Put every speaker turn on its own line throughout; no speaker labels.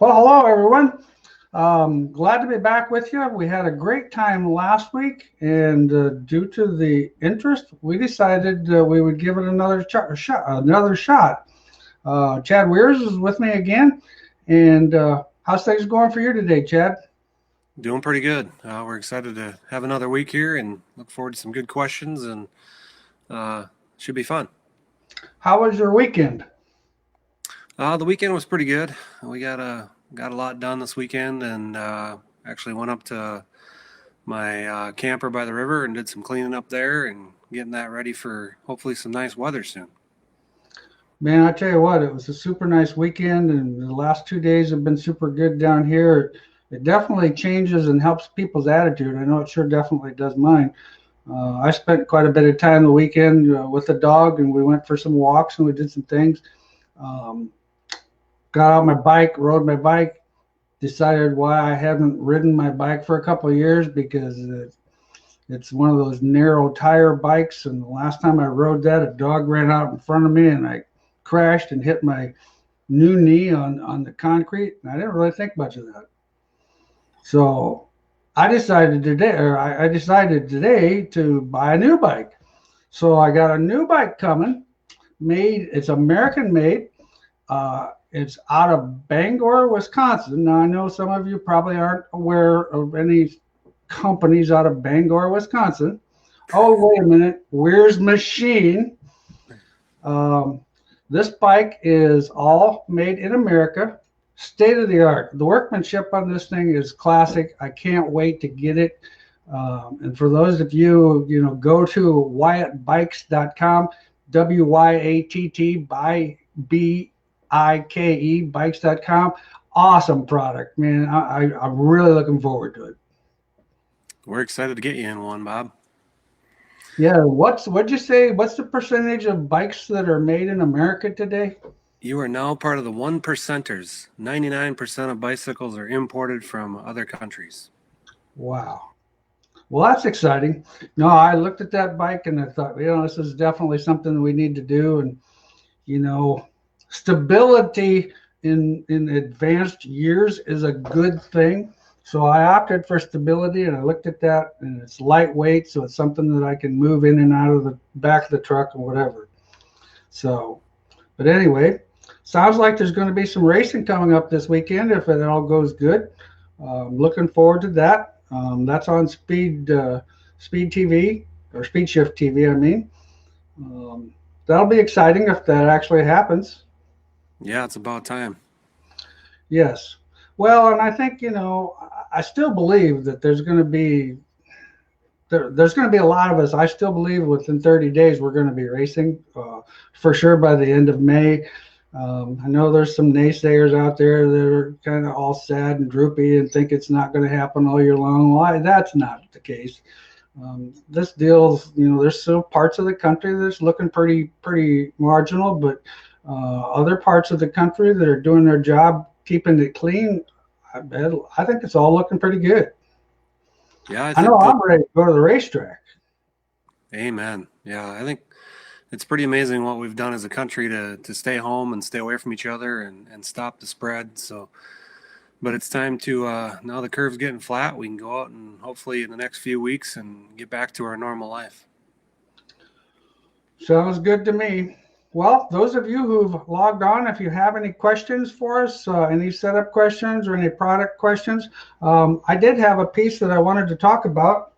Well, hello everyone. Glad to be back with you. We had a great time last week, and due to the interest, we decided we would give it another shot. Chad Weirs is with me again, and how's things going for you today, Chad?
Doing pretty good. We're excited to have another week here and look forward to some good questions, and should be fun.
How was your weekend?
The weekend was pretty good. We got a lot done this weekend, and actually went up to my camper by the river and did some cleaning up there and getting that ready for hopefully some nice weather soon.
Man, I tell you what, it was a super nice weekend, and the last 2 days have been super good down here. It definitely changes and helps people's attitude. I know it sure definitely does mine. I spent quite a bit of time the weekend with the dog, and we went for some walks and we did some things. Um, Got out my bike, rode my bike, decided why I haven't ridden my bike for a couple of years because it's one of those narrow tire bikes. And the last time I rode that, a dog ran out in front of me and I crashed and hit my new knee on the concrete. And I didn't really think much of that. So I decided today to buy a new bike. So I got a new bike coming, it's American made. It's out of Bangor, Wisconsin. Now, I know some of you probably aren't aware of any companies out of Bangor, Wisconsin. Oh, wait a minute. Where's Machine? This bike is all made in America, state of the art. The workmanship on this thing is classic. I can't wait to get it. And for those of you, go to WyattBikes.com, WYATT by BIKE bikes.com. Awesome product, man. I'm really looking forward to it.
We're excited to get you in one, Bob.
Yeah, what'd you say? What's the percentage of bikes that are made in America today?
You are now part of the 1%ers. 99% of bicycles are imported from other countries.
Wow. Well, that's exciting. No, I looked at that bike and I thought, this is definitely something that we need to do. And, stability in advanced years is a good thing. So I opted for stability, and I looked at that, and it's lightweight, so it's something that I can move in and out of the back of the truck and whatever. So, but anyway, sounds like there's going to be some racing coming up this weekend if it all goes good. Looking forward to that. That's on Speed TV, or Speed Shift TV, I mean. That'll be exciting if that actually happens.
Yeah, it's about time.
Yes. Well, and I think, I still believe that there's going to be a lot of us. I still believe within 30 days we're going to be racing for sure by the end of May. I know there's some naysayers out there that are kind of all sad and droopy and think it's not going to happen all year long. Well, that's not the case. This deals, there's still parts of the country that's looking pretty marginal, but other parts of the country that are doing their job keeping it clean, I think it's all looking pretty good.
Yeah,
I know I'm ready to go to the racetrack.
Amen. Yeah, I think it's pretty amazing what we've done as a country to stay home and stay away from each other and stop the spread. So, but it's time to, now the curve's getting flat, we can go out and hopefully in the next few weeks and get back to our normal life.
Sounds good to me. Well, those of you who've logged on, if you have any questions for us, any setup questions or any product questions, I did have a piece that I wanted to talk about.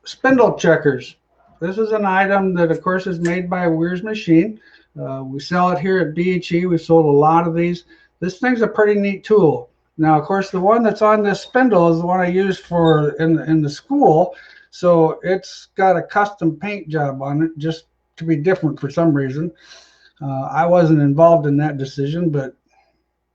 Spindle checkers. This is an item that, of course, is made by Weir's Machine. We sell it here at BHE. We've sold a lot of these. This thing's a pretty neat tool. Now, of course, the one that's on this spindle is the one I used for in the school. So it's got a custom paint job on it just to be different for some reason. I wasn't involved in that decision, but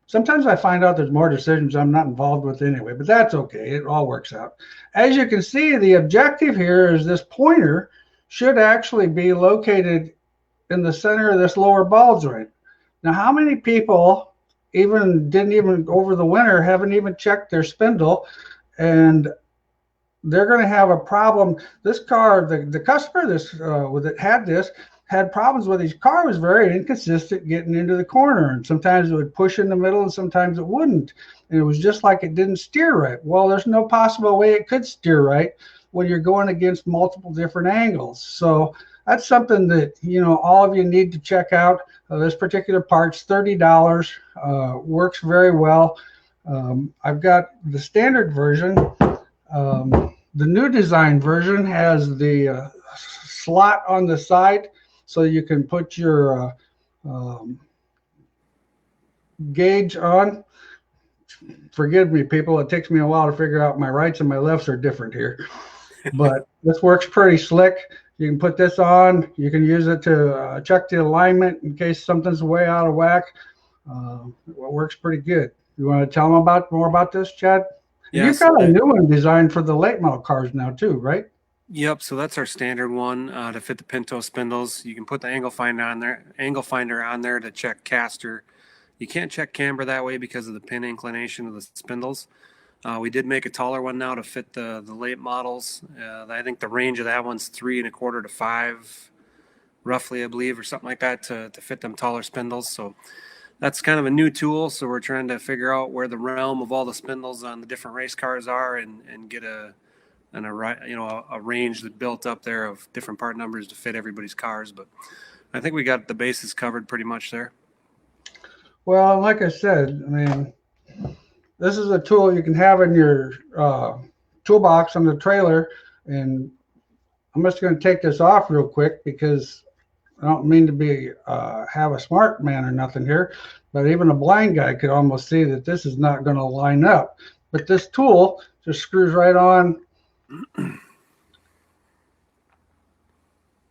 sometimes I find out there's more decisions I'm not involved with anyway, but that's okay. It all works out. As you can see, the objective here is this pointer should actually be located in the center of this lower ball joint. Now, how many people didn't even over the winter, haven't even checked their spindle, and they're going to have a problem. This car, the customer that had this, had problems with his car was very inconsistent getting into the corner, and sometimes it would push in the middle and sometimes it wouldn't, and it was just like it didn't steer right. Well, there's no possible way it could steer right when you're going against multiple different angles. So that's something that, all of you need to check out. This particular part's $30, works very well. I've got the standard version. The new design version has the slot on the side, so you can put your gauge on. Forgive me, people. It takes me a while to figure out my rights and my lefts are different here. But this works pretty slick. You can put this on. You can use it to check the alignment in case something's way out of whack. It works pretty good. You want to tell them more about this, Chad?
Yes.
You've got a new one designed for the late model cars now too, right?
Yep. So that's our standard one to fit the Pinto spindles. You can put the angle finder on there to check caster. You can't check camber that way because of the pin inclination of the spindles. We did make a taller one now to fit the late models. I think the range of that one's 3 1/4 to 5, roughly, I believe, or something like that to fit them taller spindles. So that's kind of a new tool. So we're trying to figure out where the realm of all the spindles on the different race cars are and get a range that built up there of different part numbers to fit everybody's cars. But I think we got the bases covered pretty much there.
Well, like I said, I mean, this is a tool you can have in your toolbox on the trailer. And I'm just going to take this off real quick because I don't mean to be have a smart man or nothing here, but even a blind guy could almost see that this is not going to line up. But this tool just screws right on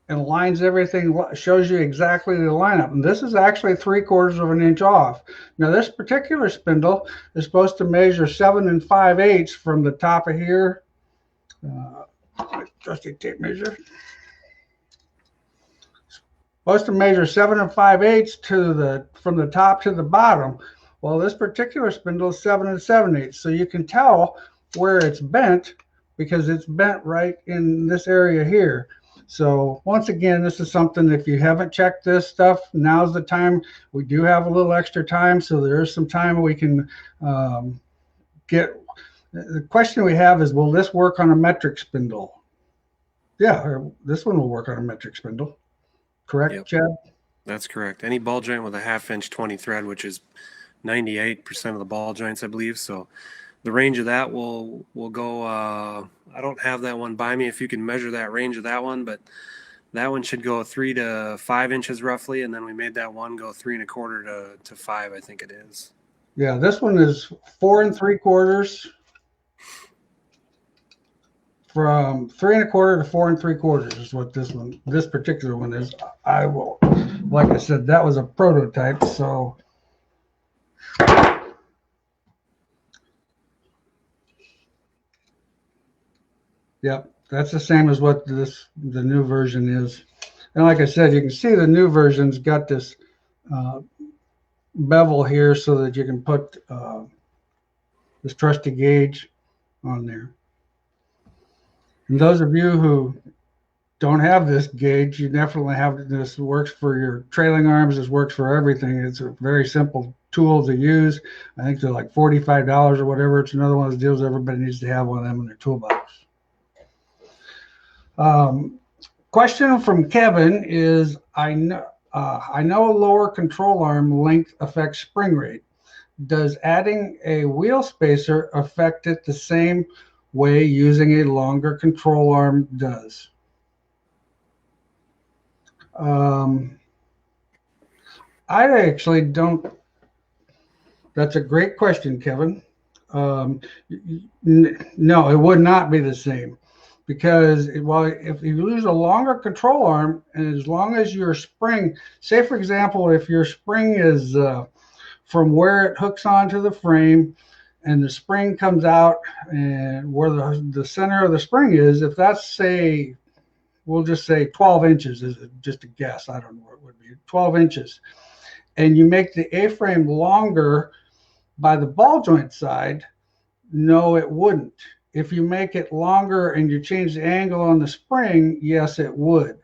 and lines everything, shows you exactly the lineup. And this is actually 3/4 of an inch off. Now, this particular spindle is supposed to measure 7 5/8 from the top of here. Trusty tape measure. Supposed to measure 7 5/8 from the top to the bottom. Well, this particular spindle is 7 7/8. So you can tell where it's bent because it's bent right in this area here. So once again, this is something, if you haven't checked this stuff, now's the time. We do have a little extra time, so there is some time we can get. The question we have is, will this work on a metric spindle? Yeah, this one will work on a metric spindle. Correct, yep. Chad?
That's correct. Any ball joint with a 1/2 inch 20 thread, which is 98% of the ball joints, I believe. So the range of that will go, I don't have that one by me if you can measure that range of that one, but that one should go 3 to 5 inches roughly, and then we made that one go 3 1/4 to 5, I think it is.
Yeah, this one is 4 3/4, from 3 1/4 to 4 3/4 is what this particular one is. I will, like I said, that was a prototype, so. Yep, that's the same as what the new version is. And like I said, you can see the new version's got this bevel here so that you can put this trusty gauge on there. And those of you who don't have this gauge, you definitely have this. Works for your trailing arms. This works for everything. It's a very simple tool to use. I think they're like $45 or whatever. It's another one of those deals everybody needs to have one of them in their toolbox. Question from Kevin is, I know lower control arm length affects spring rate. Does adding a wheel spacer affect it the same way using a longer control arm does? I actually don't. That's a great question, Kevin. No, it would not be the same. Because if you use a longer control arm, and as long as your spring, say for example, if your spring is from where it hooks onto the frame, and the spring comes out, and where the center of the spring is, if that's, say, we'll just say 12 inches is just a guess. I don't know what it would be, 12 inches, and you make the A-frame longer by the ball joint side, no, it wouldn't. If you make it longer and you change the angle on the spring, yes, it would.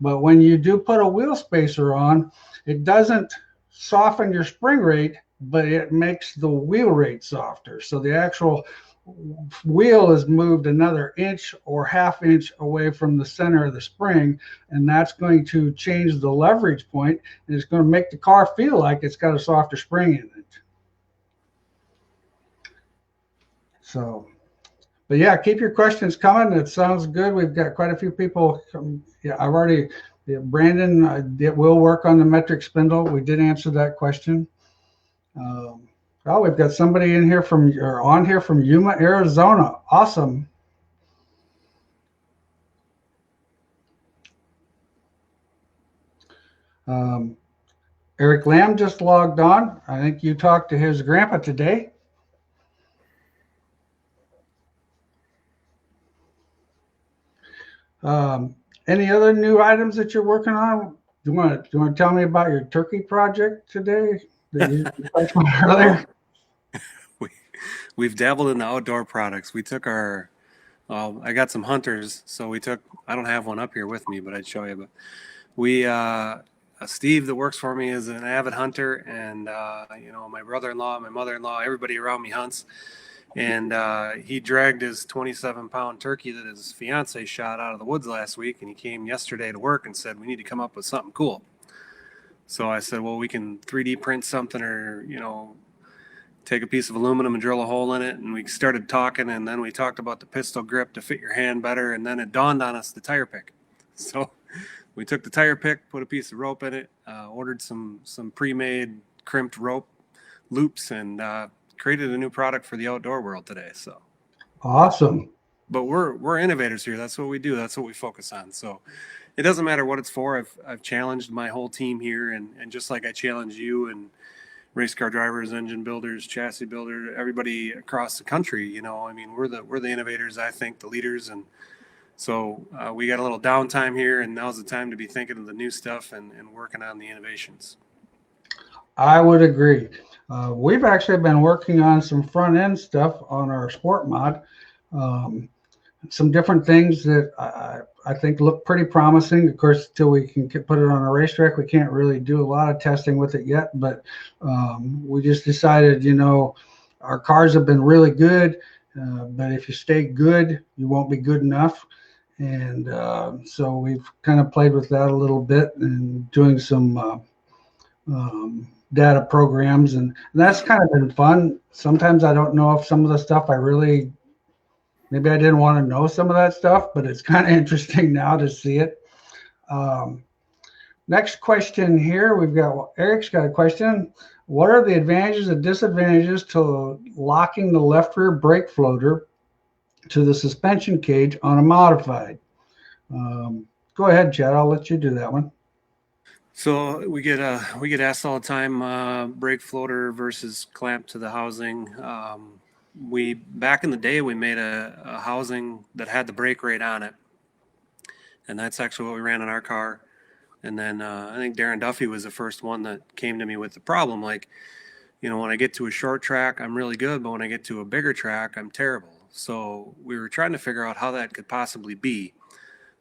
But when you do put a wheel spacer on, it doesn't soften your spring rate, but it makes the wheel rate softer. So the actual wheel is moved another inch or half inch away from the center of the spring, and that's going to change the leverage point, and it's going to make the car feel like it's got a softer spring in it. So, but yeah, keep your questions coming. It sounds good. We've got quite a few people. Yeah, I've already. Yeah, Brandon, it will work on the metric spindle. We did answer that question. Um, oh, we've got somebody in here from or on here from Yuma, Arizona. Awesome. Um, Eric Lamb just logged on. I think you talked to his grandpa today. Um, any other new items that you're working on? Do you want to tell me about your turkey project today that you touched on earlier?
Well, we, we've dabbled in the outdoor products. We took our, I got some hunters, so we took, I don't have one up here with me, but I'd show you. But we, Steve that works for me is an avid hunter, and, my brother-in-law, my mother-in-law, everybody around me hunts. And he dragged his 27-pound turkey that his fiance shot out of the woods last week, and he came yesterday to work and said, we need to come up with something cool. So I said, well, we can 3D print something, or, take a piece of aluminum and drill a hole in it. And we started talking, and then we talked about the pistol grip to fit your hand better. And then it dawned on us the tire pick. So we took the tire pick, put a piece of rope in it, ordered some pre-made crimped rope loops, and created a new product for the outdoor world today. So
Awesome.
but we're innovators here. That's what we do. That's what we focus on. So it doesn't matter what it's for. I've challenged my whole team here, and just like I challenge you and race car drivers, engine builders, chassis builder, everybody across the country. I mean, we're the innovators. I think the leaders, and so we got a little downtime here, and now's the time to be thinking of the new stuff and working on the innovations.
I would agree. We've actually been working on some front end stuff on our sport mod. Um, some different things that I think look pretty promising. Of course, until we can put it on a racetrack, we can't really do a lot of testing with it yet. But we just decided, our cars have been really good, but if you stay good, you won't be good enough. And so we've kind of played with that a little bit and doing some data programs, and that's kind of been fun. Sometimes I don't know if some of the stuff maybe I didn't want to know some of that stuff, but it's kind of interesting now to see it. Um, Next question here, Eric's got a question. What are the advantages and disadvantages to locking the left rear brake floater to the suspension cage on a modified? Go ahead, Chad. I'll let you do that one.
So we get asked all the time, brake floater versus clamp to the housing. We back in the day we made a housing that had the brake rate on it, and that's actually what we ran in our car. And then I think Darren Duffy was the first one that came to me with the problem. Like, when I get to a short track, I'm really good, but when I get to a bigger track, I'm terrible. So we were trying to figure out how that could possibly be.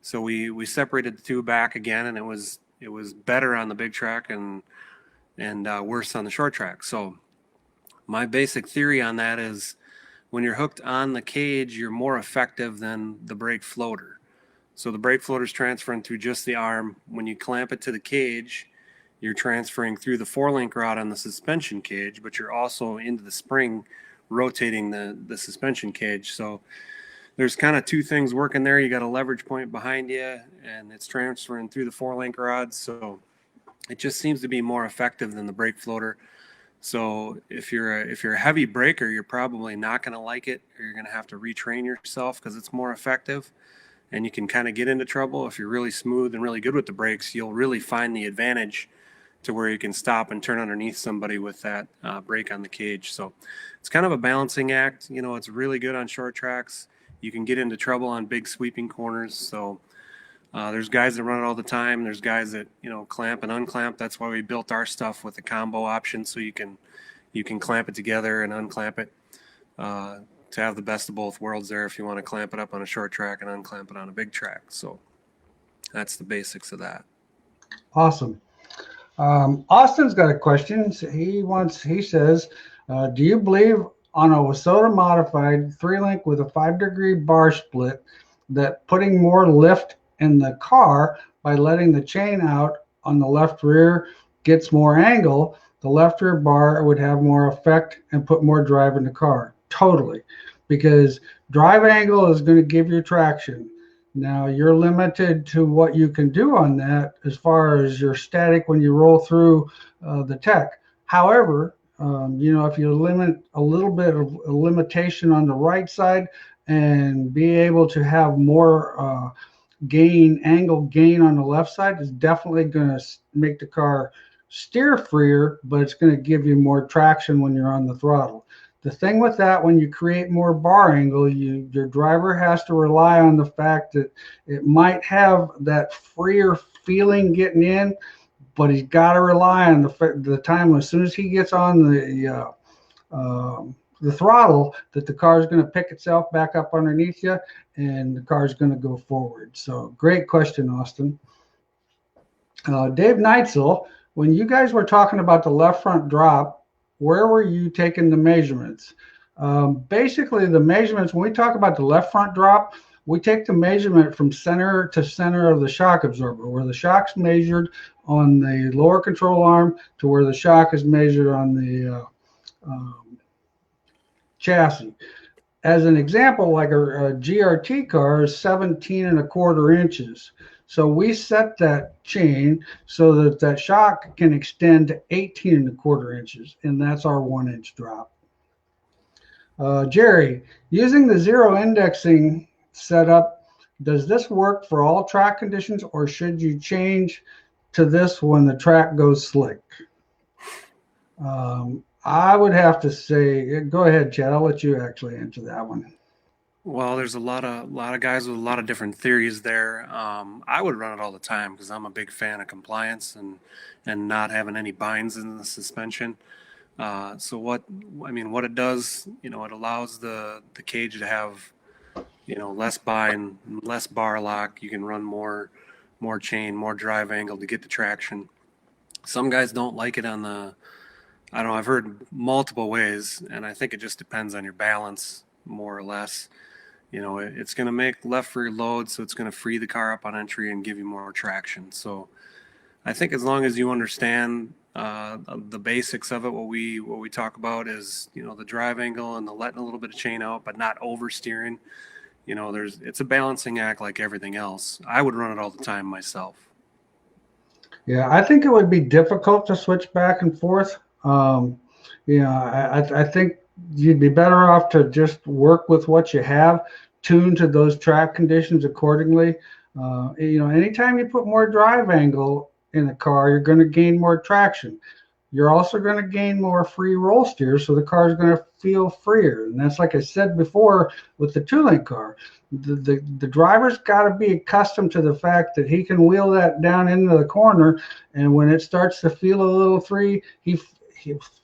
So we separated the two back again, and it was better on the big track and worse on the short track. So my basic theory on that is when you're hooked on the cage, you're more effective than the brake floater. So the brake floater is transferring through just the arm. When you clamp it to the cage, you're transferring through the 4-link rod on the suspension cage, but you're also into the spring rotating the suspension cage. So there's kind of two things working there. You got a leverage point behind you, and it's transferring through the 4-link rods. So it just seems to be more effective than the brake floater. So if you're a heavy braker, you're probably not going to like it, or you're going to have to retrain yourself because it's more effective, and you can kind of get into trouble. If you're really smooth and really good with the brakes, you'll really find the advantage to where you can stop and turn underneath somebody with that brake on the cage. So it's kind of a balancing act. It's really good on short tracks. You can get into trouble on big sweeping corners. So there's guys that run it all the time. There's guys that clamp and unclamp. That's why we built our stuff with the combo option, so you can clamp it together and unclamp it to have the best of both worlds there. If you want to clamp it up on a short track and unclamp it on a big track, so That's the basics of that.
Awesome. Austin's got a question. He says, do you believe on a Wasota modified 3-link with a 5-degree bar split that putting more lift in the car by letting the chain out on the left rear gets more angle? The left rear bar would have more effect and put more drive in the car. Totally. Because drive angle is going to give you traction. Now you're limited to what you can do on that as far as your static when you roll through the tech. However, if you limit a little bit of a limitation on the right side and be able to have more angle gain on the left side, is definitely going to make the car steer freer, but it's going to give you more traction when you're on the throttle. The thing with that, when you create more bar angle, your driver has to rely on the fact that it might have that freer feeling getting in, but he's got to rely on the time as soon as he gets on the throttle, that the car is going to pick itself back up underneath you and the car is going to go forward. So great question, Austin. Dave Neitzel, when you guys were talking about the left front drop, where were you taking the measurements? Basically, the measurements, when we talk about the left front drop, we take the measurement from center to center of the shock absorber, where the shock's measured on the lower control arm to where the shock is measured on the chassis. As an example, like a GRT car is 17.25 inches. So we set that chain so that that shock can extend to 18.25 inches, and that's our 1-inch drop. Jerry, using the zero indexing setup, does this work for all track conditions, or should you change to this when the track goes slick? I would have to say, go ahead, Chad. I'll let you actually answer that one.
Well, there's a lot of guys with a lot of different theories there. I would run it all the time because I'm a big fan of compliance and not having any binds in the suspension. So what it does, it allows the cage to have, less bind, less bar lock. You can run more chain, more drive angle to get the traction. Some guys don't like it on the, I don't know, I've heard multiple ways, and I think it just depends on your balance more or less. It's going to make left rear load, so it's going to free the car up on entry and give you more traction. So I think as long as you understand the basics of it, what we talk about is, the drive angle and the letting a little bit of chain out, but not oversteering. It's a balancing act like everything else. I would run it all the time myself.
Yeah, I think it would be difficult to switch back and forth. I think you'd be better off to just work with what you have, tune to those track conditions accordingly. Anytime you put more drive angle in the car, you're going to gain more traction. You're also going to gain more free roll steer, so the car is going to feel freer. And that's, like I said before, with the 2-link car. The driver's got to be accustomed to the fact that he can wheel that down into the corner, and when it starts to feel a little free, he'll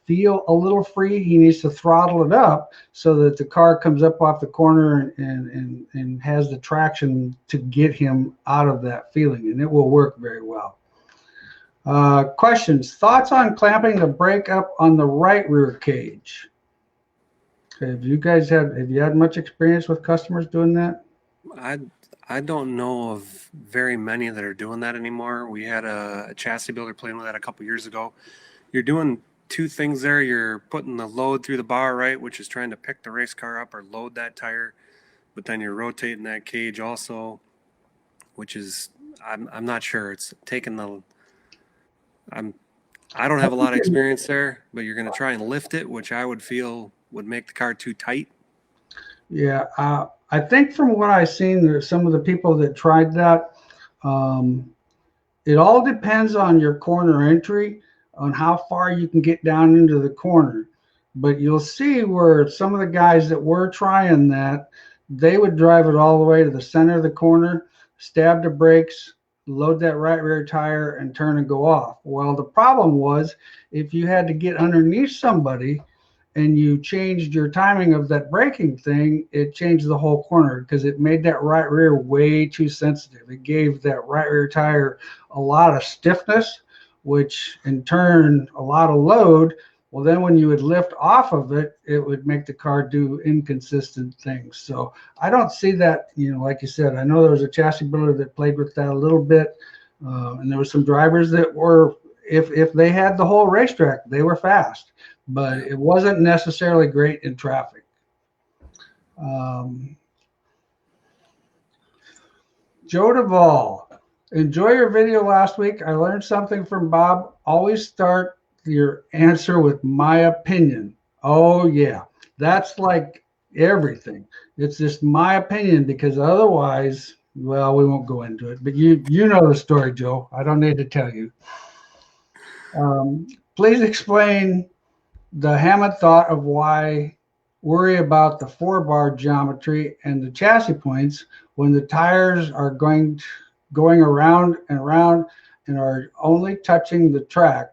feel a little free. He needs to throttle it up so that the car comes up off the corner and has the traction to get him out of that feeling, and it will work very well. Questions, thoughts on clamping the brake up on the right rear cage? Okay, have you had much experience with customers doing that?
I don't know of very many that are doing that anymore. We had a chassis builder playing with that a couple years ago. You're doing two things there. You're putting the load through the bar, right, which is trying to pick the race car up or load that tire, but then you're rotating that cage also, which is, I'm not sure. It's taking the, I don't have a lot of experience there, but you're going to try and lift it, which I would feel would make the car too tight.
Yeah, I think from what I've seen, there's some of the people that tried that. It all depends on your corner entry, on how far you can get down into the corner. But you'll see where some of the guys that were trying that, they would drive it all the way to the center of the corner, stab the brakes, load that right rear tire, and turn and go off. Well, the problem was if you had to get underneath somebody and you changed your timing of that braking thing, it changed the whole corner because it made that right rear way too sensitive. It gave that right rear tire a lot of stiffness, which in turn a lot of load. Well, then when you would lift off of it, it would make the car do inconsistent things. So I don't see that, like you said, I know there was a chassis builder that played with that a little bit. And there were some drivers that were, if they had the whole racetrack, they were fast, but it wasn't necessarily great in traffic. Joe Duvall, enjoy your video last week. I learned something from Bob. Always start your answer with my opinion. Oh yeah, that's like everything. It's just my opinion, because otherwise, well, we won't go into it. But you know the story, Joe. I don't need to tell you. Please explain the Hammond thought of why worry about the 4-bar geometry and the chassis points when the tires are going around and around and are only touching the track.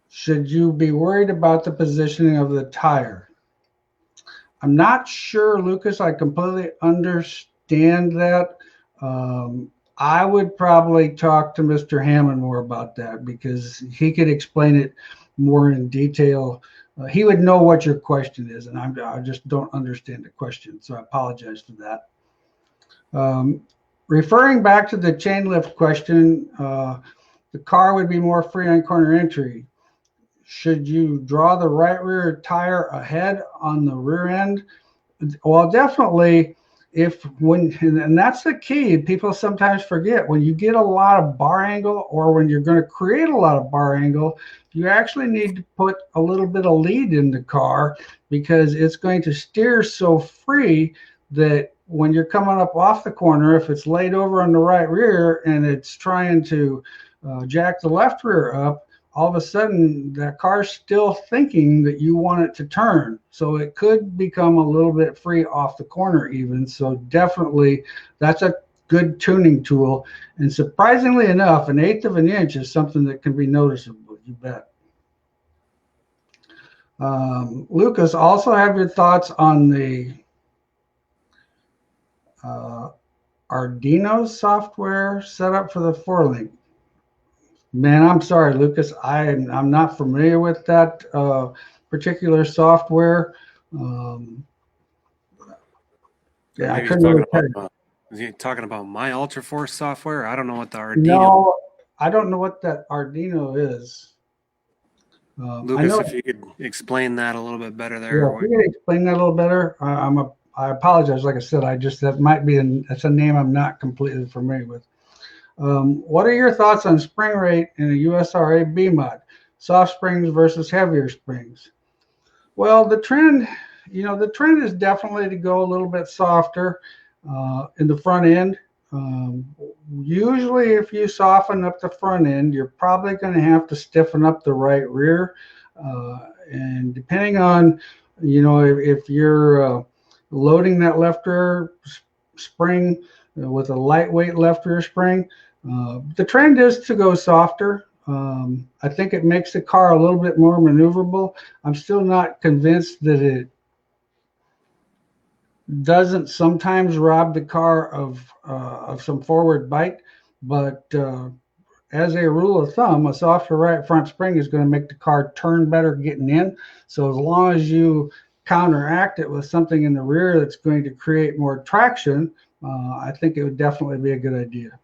Should you be worried about the positioning of the tire? I'm not sure, Lucas, I completely understand that. I would probably talk to Mr. Hammond more about that, because he could explain it more in detail. He would know what your question is, and I just don't understand the question, so I apologize for that. Referring back to the chain lift question, the car would be more free on corner entry. Should you draw the right rear tire ahead on the rear end? Well, definitely. And that's the key. People sometimes forget, when you get a lot of bar angle, or when you're going to create a lot of bar angle, you actually need to put a little bit of lead in the car, because it's going to steer so free that when you're coming up off the corner, if it's laid over on the right rear and it's trying to jack the left rear up, all of a sudden that car's still thinking that you want it to turn. So it could become a little bit free off the corner even. So definitely that's a good tuning tool. And surprisingly enough, 1/8 of an inch is something that can be noticeable, you bet. Lucas, also have your thoughts on the Arduino software setup for the 4-link. Man, I'm sorry, Lucas. I'm not familiar with that particular software. Yeah, I couldn't really tell you.
Is he talking about my Ultraforce software? I don't know what the Arduino.
No, I don't know what that Arduino is.
Lucas, if you could explain that a little bit better there.
Yeah, if you could explain that a little better. I apologize. Like I said, that might be that's a name I'm not completely familiar with. What are your thoughts on spring rate in a USRA B mod? Soft springs versus heavier springs? Well, the trend is definitely to go a little bit softer in the front end. Usually if you soften up the front end, you're probably going to have to stiffen up the right rear. And depending on, if you're loading that left rear spring with a lightweight left rear spring, the trend is to go softer. I think it makes the car a little bit more maneuverable. I'm still not convinced that it doesn't sometimes rob the car of some forward bite, but as a rule of thumb, a softer right front spring is going to make the car turn better getting in. So as long as you counteract it with something in the rear that's going to create more traction, I think it would definitely be a good idea.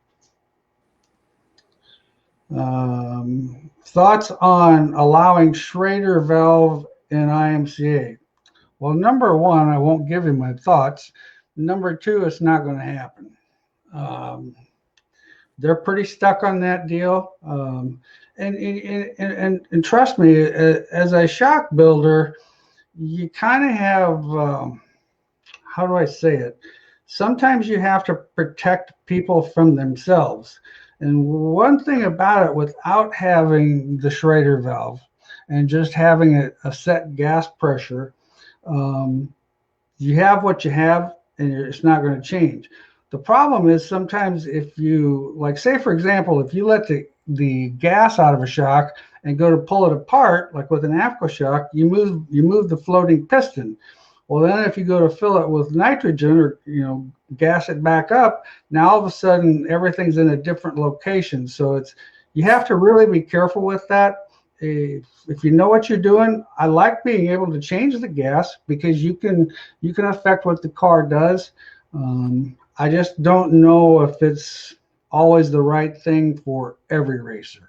Thoughts on allowing Schrader valve in IMCA? Well, number one, I won't give you my thoughts. Number two, it's not going to happen. They're pretty stuck on that deal. And trust me, as a shock builder, you kind of have, how do I say it? Sometimes you have to protect people from themselves. And one thing about it, without having the Schrader valve and just having a set gas pressure, you have what you have, and it's not going to change. The problem is sometimes if you, like, say for example, if you let the gas out of a shock and go to pull it apart, like with an AFCO shock, you move the floating piston. Well, then if you go to fill it with nitrogen or gas it back up, now all of a sudden everything's in a different location. So you have to really be careful with that. If you know what you're doing, I like being able to change the gas because you can affect what the car does. I just don't know if it's always the right thing for every racer.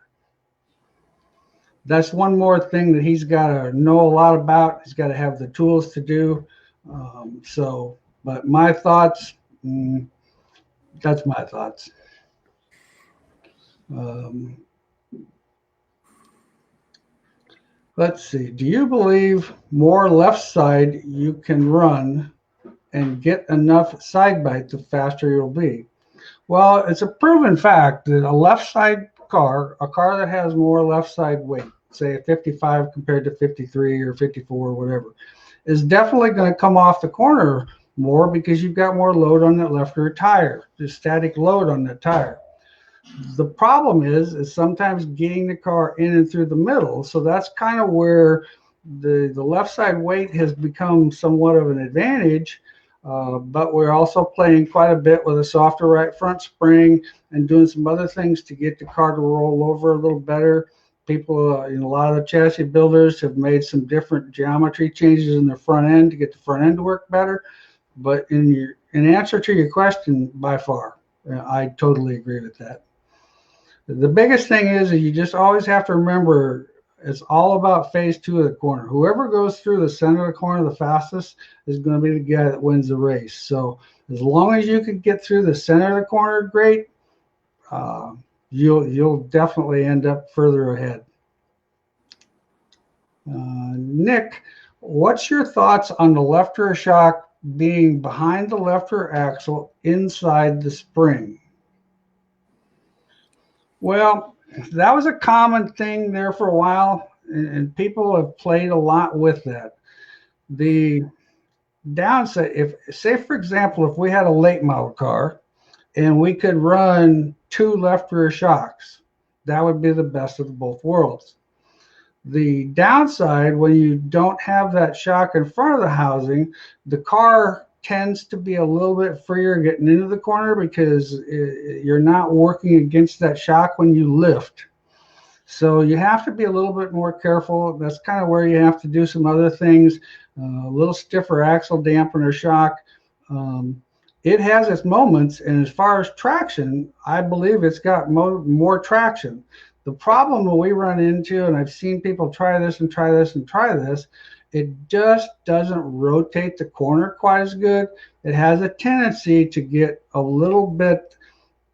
That's one more thing that he's got to know a lot about. He's got to have the tools to do. But my thoughts, that's my thoughts. Let's see. Do you believe more left side you can run and get enough side bite, the faster you'll be? Well, it's a proven fact that a left side car, a car that has more left side weight, say a 55 compared to 53 or 54 or whatever, is definitely going to come off the corner more because you've got more load on that left rear tire, the static load on that tire. The problem is sometimes getting the car in and through the middle. So that's kind of where the left side weight has become somewhat of an advantage. But we're also playing quite a bit with a softer right front spring and doing some other things to get the car to roll over a little better. People, a lot of the chassis builders have made some different geometry changes in the front end to get the front end to work better. But in answer to your question, by far, I totally agree with that. The biggest thing is you just always have to remember it's all about phase two of the corner. Whoever goes through the center of the corner the fastest is going to be the guy that wins the race. So as long as you can get through the center of the corner, great. You'll definitely end up further ahead. Nick, what's your thoughts on the left rear shock being behind the left rear axle inside the spring? Well, that was a common thing there for a while, and people have played a lot with that. The downside, say for example, if we had a late model car and we could run 2 left rear shocks, that would be the best of both worlds. The downside, when you don't have that shock in front of the housing, the car tends to be a little bit freer getting into the corner because you're not working against that shock when you lift. So you have to be a little bit more careful. That's kind of where you have to do some other things. A little stiffer axle dampener shock. It has its moments, and as far as traction, I believe it's got more traction. The problem that we run into, and I've seen people try this and try this and try this, it just doesn't rotate the corner quite as good. It has a tendency to get a little bit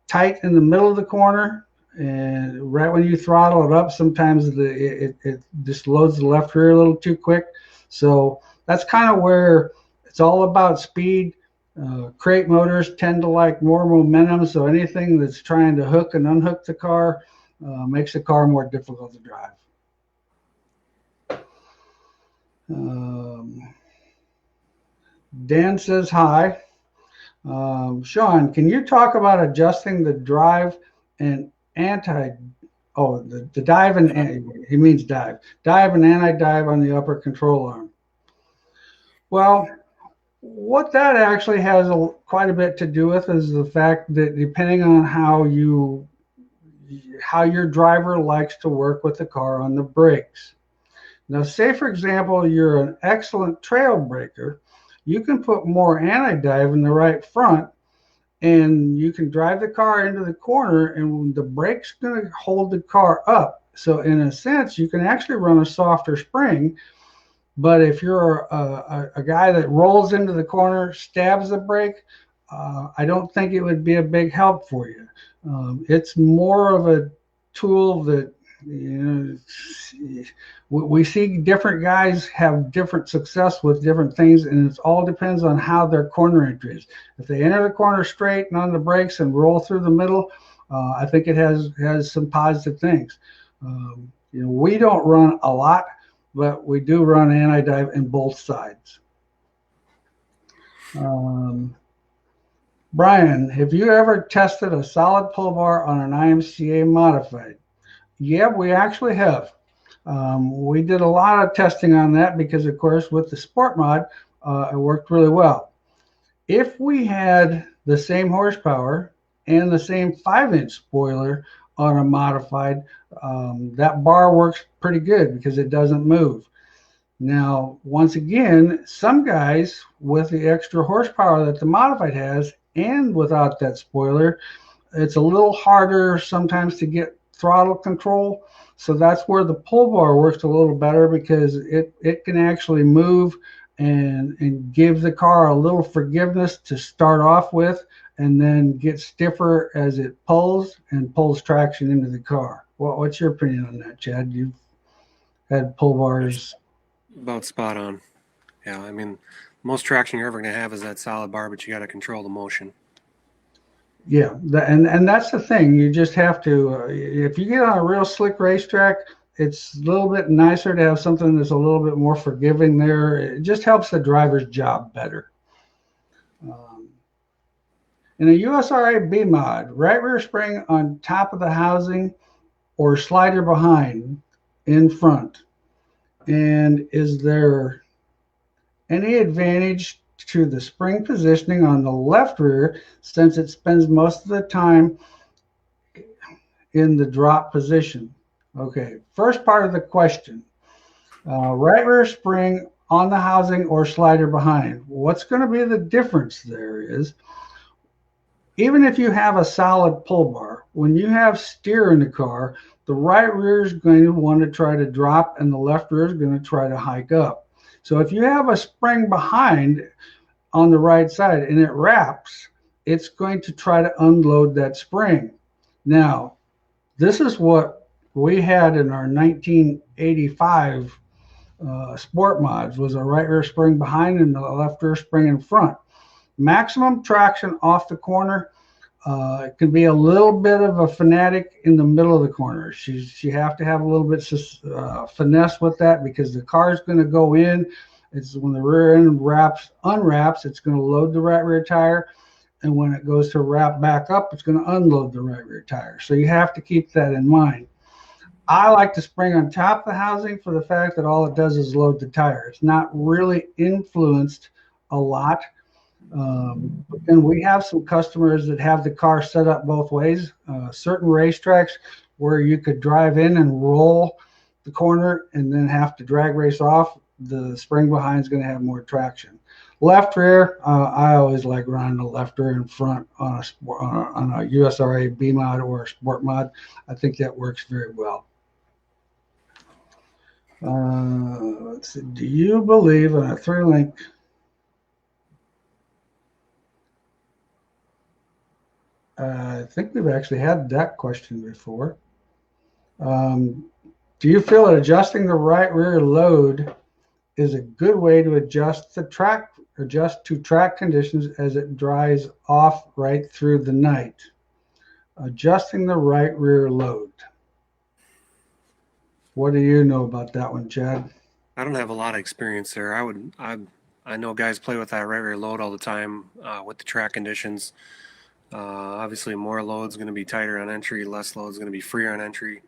tight in the middle of the corner, and right when you throttle it up, sometimes it just loads the left rear a little too quick. So that's kind of where it's all about speed. Crate motors tend to like more momentum, so anything that's trying to hook and unhook the car makes the car more difficult to drive. Dan says hi. Sean, can you talk about adjusting the drive and the dive and he means dive and anti-dive on the upper control arm? Well, what that actually has quite a bit to do with is the fact that depending on how your driver likes to work with the car on the brakes. Now, say for example, you're an excellent trail braker, you can put more anti-dive in the right front, and you can drive the car into the corner, and the brake's going to hold the car up. So in a sense, you can actually run a softer spring. But if you're a guy that rolls into the corner, stabs the brake, I don't think it would be a big help for you. It's more of a tool that, we see different guys have different success with different things, and it all depends on how their corner entry is. If they enter the corner straight and on the brakes and roll through the middle, I think it has some positive things. We don't run a lot, but we do run anti-dive in both sides. Brian, have you ever tested a solid pull bar on an IMCA modified? Yeah, we actually have. We did a lot of testing on that because, of course, with the sport mod, it worked really well. If we had the same horsepower and the same 5-inch spoiler on a modified, that bar works pretty good because it doesn't move. Now, once again, some guys with the extra horsepower that the modified has and without that spoiler, it's a little harder sometimes to get throttle control. So that's where the pull bar works a little better because it can actually move and give the car a little forgiveness to start off with and then get stiffer as it pulls and pulls traction into the car. What's your opinion on that, Chad? You've had pull
That's
bars.
about spot on. Yeah, I mean, most traction you're ever going to have is that solid bar, but you got to control the motion.
Yeah, and that's the thing. You just have to. If you get on a real slick racetrack, it's a little bit nicer to have something that's a little bit more forgiving there. It just helps the driver's job better. Um, in a USRA B mod, right rear spring on top of the housing or slider behind in front. And is there any advantage to the spring positioning on the left rear since it spends most of the time in the drop position? Okay, first part of the question. Right rear spring on the housing or slider behind. What's going to be the difference there is, even if you have a solid pull bar, when you have steer in the car, the right rear is going to want to try to drop and the left rear is going to try to hike up. So if you have a spring behind on the right side and it wraps, it's going to try to unload that spring. Now, this is what we had in our 1985 sport mods was a right rear spring behind and the left rear spring in front. Maximum traction off the corner. It can be a little bit of a fanatic in the middle of the corner. She have to have a little bit finesse with that because the car is going to go in. It's when the rear end unwraps, it's going to load the right rear tire. And when it goes to wrap back up, it's going to unload the right rear tire. So you have to keep that in mind. I like to spring on top of the housing for the fact that all it does is load the tire. It's not really influenced a lot. And we have some customers that have the car set up both ways. Certain racetracks where you could drive in and roll the corner and then have to drag race off, the spring behind is going to have more traction. Left rear, I always like running the left rear in front on a USRA B mod or a sport mod. I think that works very well. Let's see. Do you believe in a 3-link? I think we've actually had that question before. Do you feel that adjusting the right rear load is a good way to adjust to track conditions as it dries off right through the night? Adjusting the right rear load. What do you know about that one, Chad?
I don't have a lot of experience there. I know guys play with that right rear load all the time with the track conditions. Obviously, more load is going to be tighter on entry, less load is going to be freer on entry.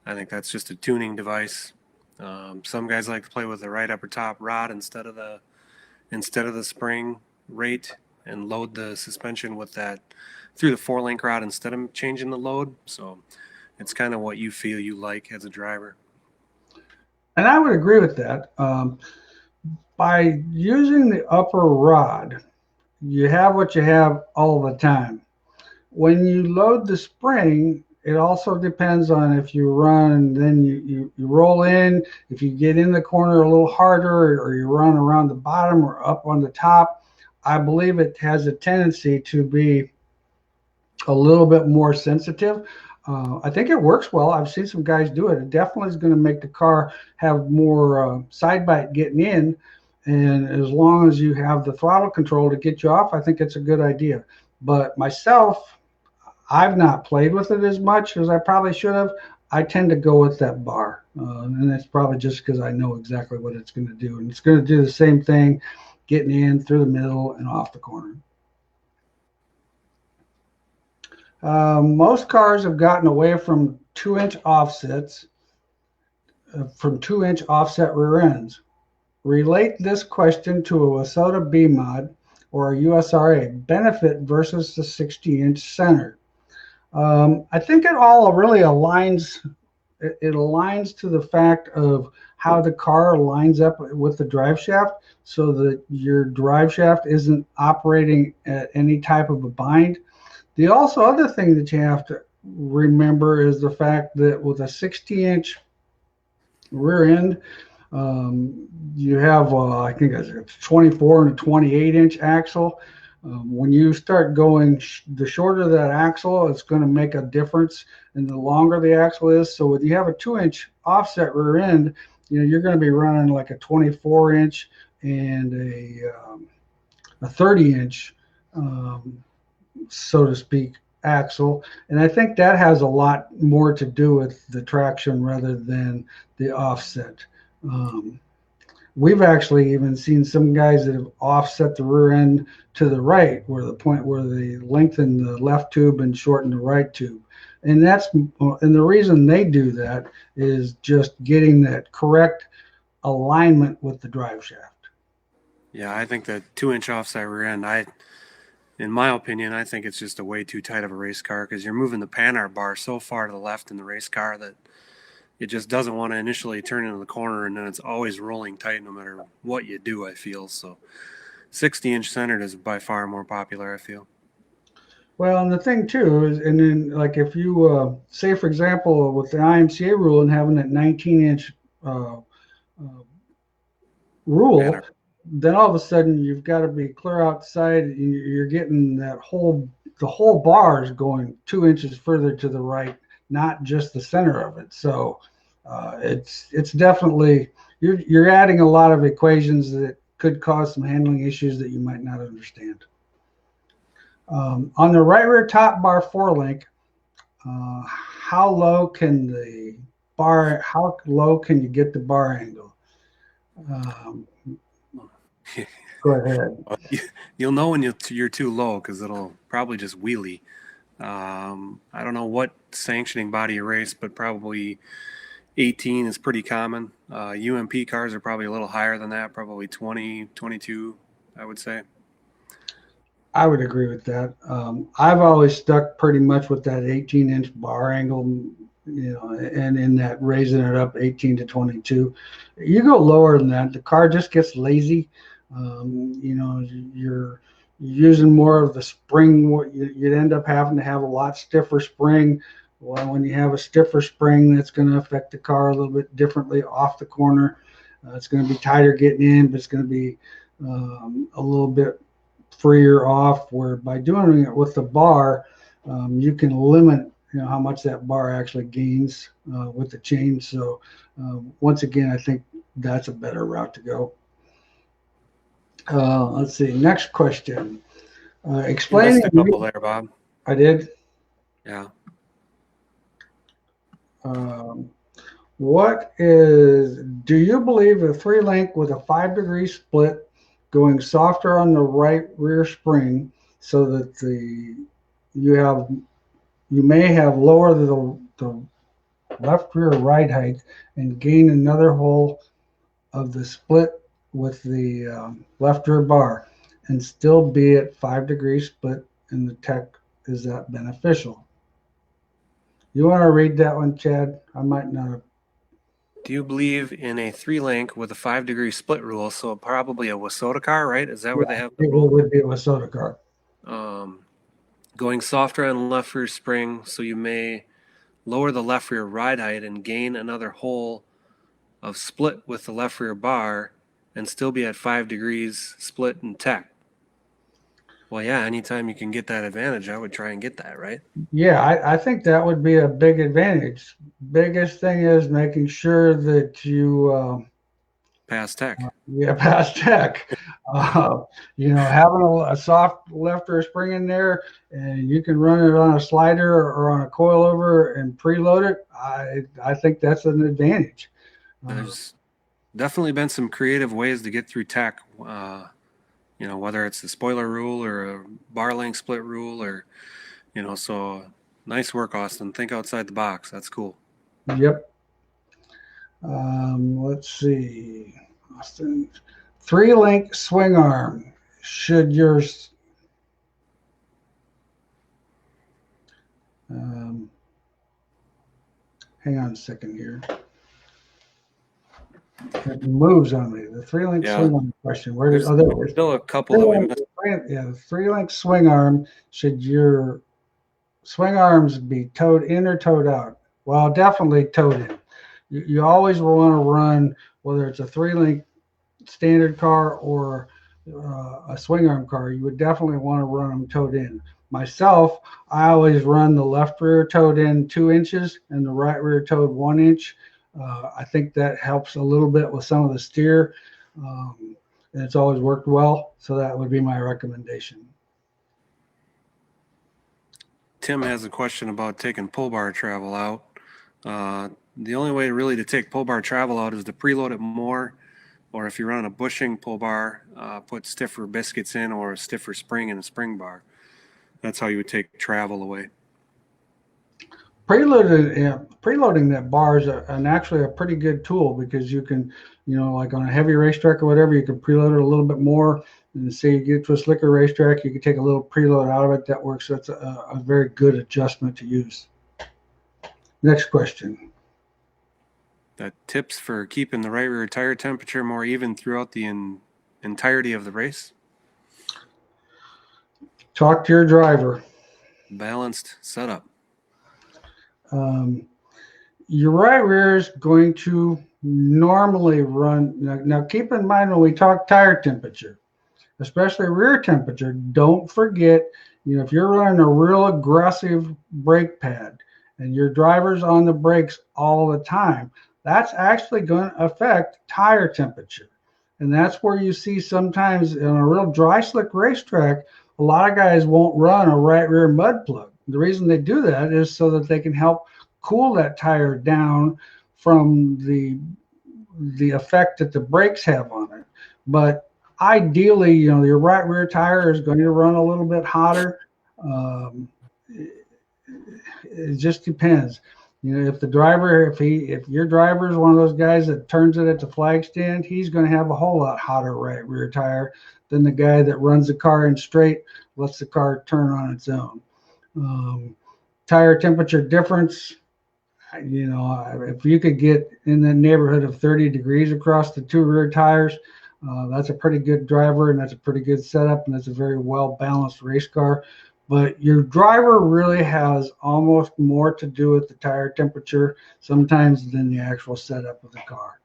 I think that's just a tuning device. Some guys like to play with the right upper top rod instead of the spring rate and load the suspension with that through the 4-link rod instead of changing the load. So it's kind of what you feel you like as a driver.
And I would agree with that. By using the upper rod, you have what you have all the time. When you load the spring, it also depends on if you run and then you roll in, if you get in the corner a little harder or you run around the bottom or up on the top. I believe it has a tendency to be a little bit more sensitive. I think it works well. I've seen some guys do it. It definitely is going to make the car have more side bite getting in. And as long as you have the throttle control to get you off, I think it's a good idea. But myself, I've not played with it as much as I probably should have. I tend to go with that bar. And it's probably just because I know exactly what it's going to do. And it's going to do the same thing, getting in through the middle and off the corner. Most cars have gotten away from 2-inch offset rear ends. Relate this question to a Wasota B mod or a USRA benefit versus the 60-inch center. I think it all really aligns. It aligns to the fact of how the car lines up with the drive shaft, so that your drive shaft isn't operating at any type of a bind. The also other thing that you have to remember is the fact that with a 60-inch rear end, you have I think it's 24 and a 28-inch axle. When you start going, the shorter that axle, it's going to make a difference, and the longer the axle is. So when you have a 2-inch offset rear end, you're going to be running like a 24-inch and a 30-inch, so to speak, axle. And I think that has a lot more to do with the traction rather than the offset. Um, we've actually even seen some guys that have offset the rear end to the right, where the point where they lengthen the left tube and shorten the right tube. And the reason they do that is just getting that correct alignment with the drive shaft.
Yeah, I think the 2-inch offset rear end, in my opinion, I think it's just a way too tight of a race car, because you're moving the Panhard bar so far to the left in the race car that it just doesn't want to initially turn into the corner, and then it's always rolling tight no matter what you do, I feel. So 60-inch centered is by far more popular, I feel.
Well, and the thing too is, and then like if you say, for example, with the IMCA rule and having that 19-inch uh, rule,
Panhard.
then all of a sudden you've got to be clear outside. You're getting the whole bar is going 2 inches further to the right, not just the center of it. So it's definitely you're adding a lot of equations that could cause some handling issues that you might not understand. On the right rear top bar forelink, how low can the how low can you get the bar angle? Um, Go ahead.
You'll know when you're too low, because it'll probably just wheelie. I don't know what sanctioning body you race, but probably 18 is pretty common. UMP cars are probably a little higher than that, probably 20, 22, I would say.
I would agree with that. I've always stuck pretty much with that 18-inch bar angle, and in that raising it up 18 to 22. You go lower than that, the car just gets lazy. You're using more of the spring. You'd end up having to have a lot stiffer spring. Well, when you have a stiffer spring, that's going to affect the car a little bit differently off the corner. It's going to be tighter getting in, but it's going to be a little bit freer off, where by doing it with the bar, you can limit how much that bar actually gains with the chain. So once again, I think that's a better route to go. Let's see, next question.
You
Explain.
missed a couple there, Bob.
I did.
Yeah.
um, do you believe a 3-link with a 5-degree split going softer on the right rear spring, so that you may have lower the left rear ride height and gain another hole of the split with the left rear bar, and still be at 5-degree split in the tech? Is that beneficial? You want to read that one, Chad? I might not have.
Do you believe in a 3-link with a 5-degree split rule? So probably a Wasota car, right? Is that
Yeah,
where they have the
it
rule?
would be a soda car.
Um, Going softer on left rear spring, so you may lower the left rear ride height and gain another hole of split with the left rear bar, and still be at 5 degrees split in tech. Well, yeah, anytime you can get that advantage, I would try and get that, right?
Yeah, I think that would be a big advantage. Biggest thing is making sure that
Pass tech.
pass tech. Having a soft left rear spring in there, and you can run it on a slider or on a coilover and preload it. I think that's an advantage.
There's definitely been some creative ways to get through tech. Whether it's the spoiler rule or a bar length split rule, or So nice work, Austin. Think outside the box. That's cool.
Yep. Let's see. Austin. 3-link swing arm. Should yours hang on a second here. It moves on me. The 3-link swing arm question. Where did
there's still a couple that we missed.
Yeah, the 3-link swing arm. Should your swing arms be towed in or towed out? Well, definitely towed in. You always want to run, whether it's a 3-link standard car or a swing arm car, you would definitely want to run them towed in. Myself, I always run the left rear towed in 2 inches and the right rear towed 1 inch. I think that helps a little bit with some of the steer. And it's always worked well. So that would be my recommendation.
Tim has a question about taking pull bar travel out. The only way really to take pull bar travel out is to preload it more, or if you're running a bushing pull bar, put stiffer biscuits in or a stiffer spring in a spring bar. That's how you would take travel away.
Preloading that bar is actually a pretty good tool, because you can, like on a heavy racetrack or whatever, you can preload it a little bit more. And say you get to a slicker racetrack, you can take a little preload out of it. That works. That's a very good adjustment to use. Next question.
Tips for keeping the right rear tire temperature more even throughout the entirety of the race?
Talk to your driver.
Balanced setup.
Your right rear is going to normally run. Now keep in mind, when we talk tire temperature, especially rear temperature, don't forget, if you're running a real aggressive brake pad and your driver's on the brakes all the time, that's actually going to affect tire temperature. And that's where you see sometimes in a real dry slick racetrack, a lot of guys won't run a right rear mud plug. The reason they do that is so that they can help cool that tire down from the effect that the brakes have on it. But ideally, your right rear tire is going to run a little bit hotter. It just depends. If your driver is one of those guys that turns it at the flag stand, he's going to have a whole lot hotter right rear tire than the guy that runs the car in straight, lets the car turn on its own. Tire temperature difference, if you could get in the neighborhood of 30 degrees across the 2 rear tires, that's a pretty good driver, and that's a pretty good setup, and that's a very well balanced race car. But your driver really has almost more to do with the tire temperature sometimes than the actual setup of the car.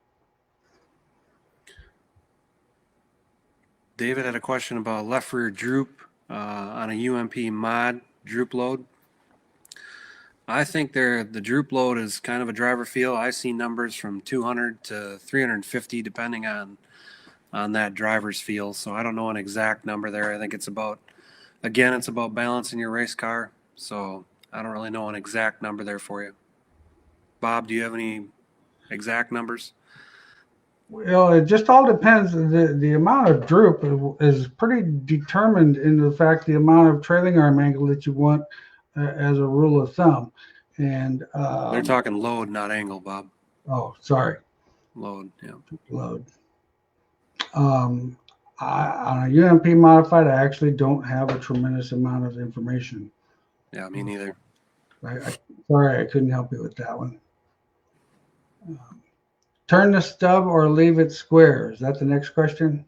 David had a question about left rear droop on a UMP mod droop load. I think the droop load is kind of a driver feel. I see numbers from 200 to 350 depending on that driver's feel. So I don't know an exact number there. I think it's about balancing your race car. So I don't really know an exact number there for you. Bob, do you have any exact numbers?
Well, it just all depends. The amount of droop is pretty determined in the fact the amount of trailing arm angle that you want as a rule of thumb. And
they're talking load, not angle, Bob.
Oh, sorry.
Load, yeah.
Load. On a UMP modified, I actually don't have a tremendous amount of information.
Yeah, me neither.
Sorry, I couldn't help you with that one. Turn the stub or leave it square. Is that the next question?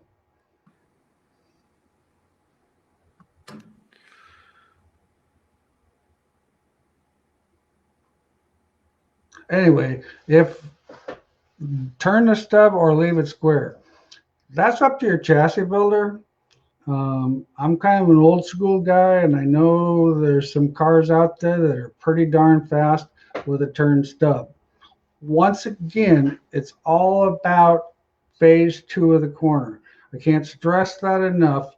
Anyway, if turn the stub or leave it square, that's up to your chassis builder. I'm kind of an old school guy, and I know there's some cars out there that are pretty darn fast with a turn stub. Once again, it's all about phase 2 of the corner. I can't stress that enough.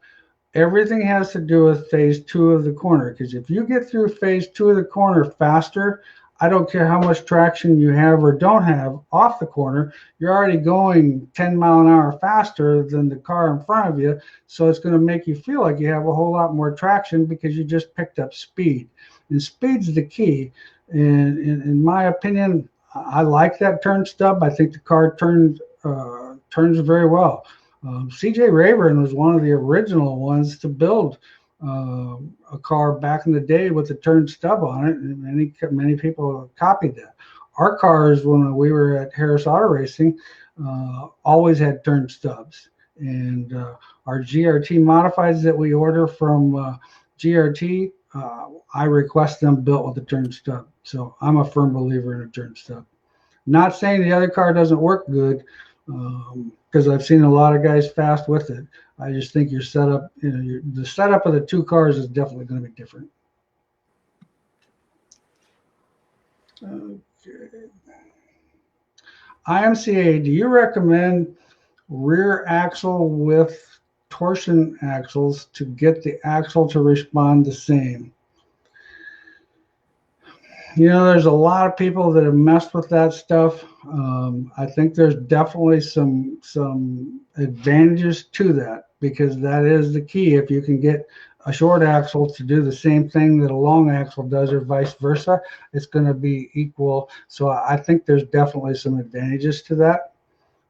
Everything has to do with phase 2 of the corner, because if you get through phase 2 of the corner faster, I don't care how much traction you have or don't have off the corner, you're already going 10 mile an hour faster than the car in front of you. So it's going to make you feel like you have a whole lot more traction because you just picked up speed. and speed's the key. And in my opinion, I like that turn stub. I think the car turns very well. C.J. Rayburn was one of the original ones to build a car back in the day with a turn stub on it, and many people copied that. Our cars, when we were at Harris Auto Racing, always had turn stubs, and our GRT modifieds that we order from GRT, I request them built with a turn stub. So I'm a firm believer in a turn stub. Not saying the other car doesn't work good, because I've seen a lot of guys fast with it. I just think your setup, the setup of the two cars is definitely going to be different. Okay. IMCA, do you recommend rear axle with torsion axles to get the axle to respond the same? There's a lot of people that have messed with that stuff. I think there's definitely some advantages to that, because that is the key. If you can get a short axle to do the same thing that a long axle does, or vice versa, it's going to be equal. So I think there's definitely some advantages to that.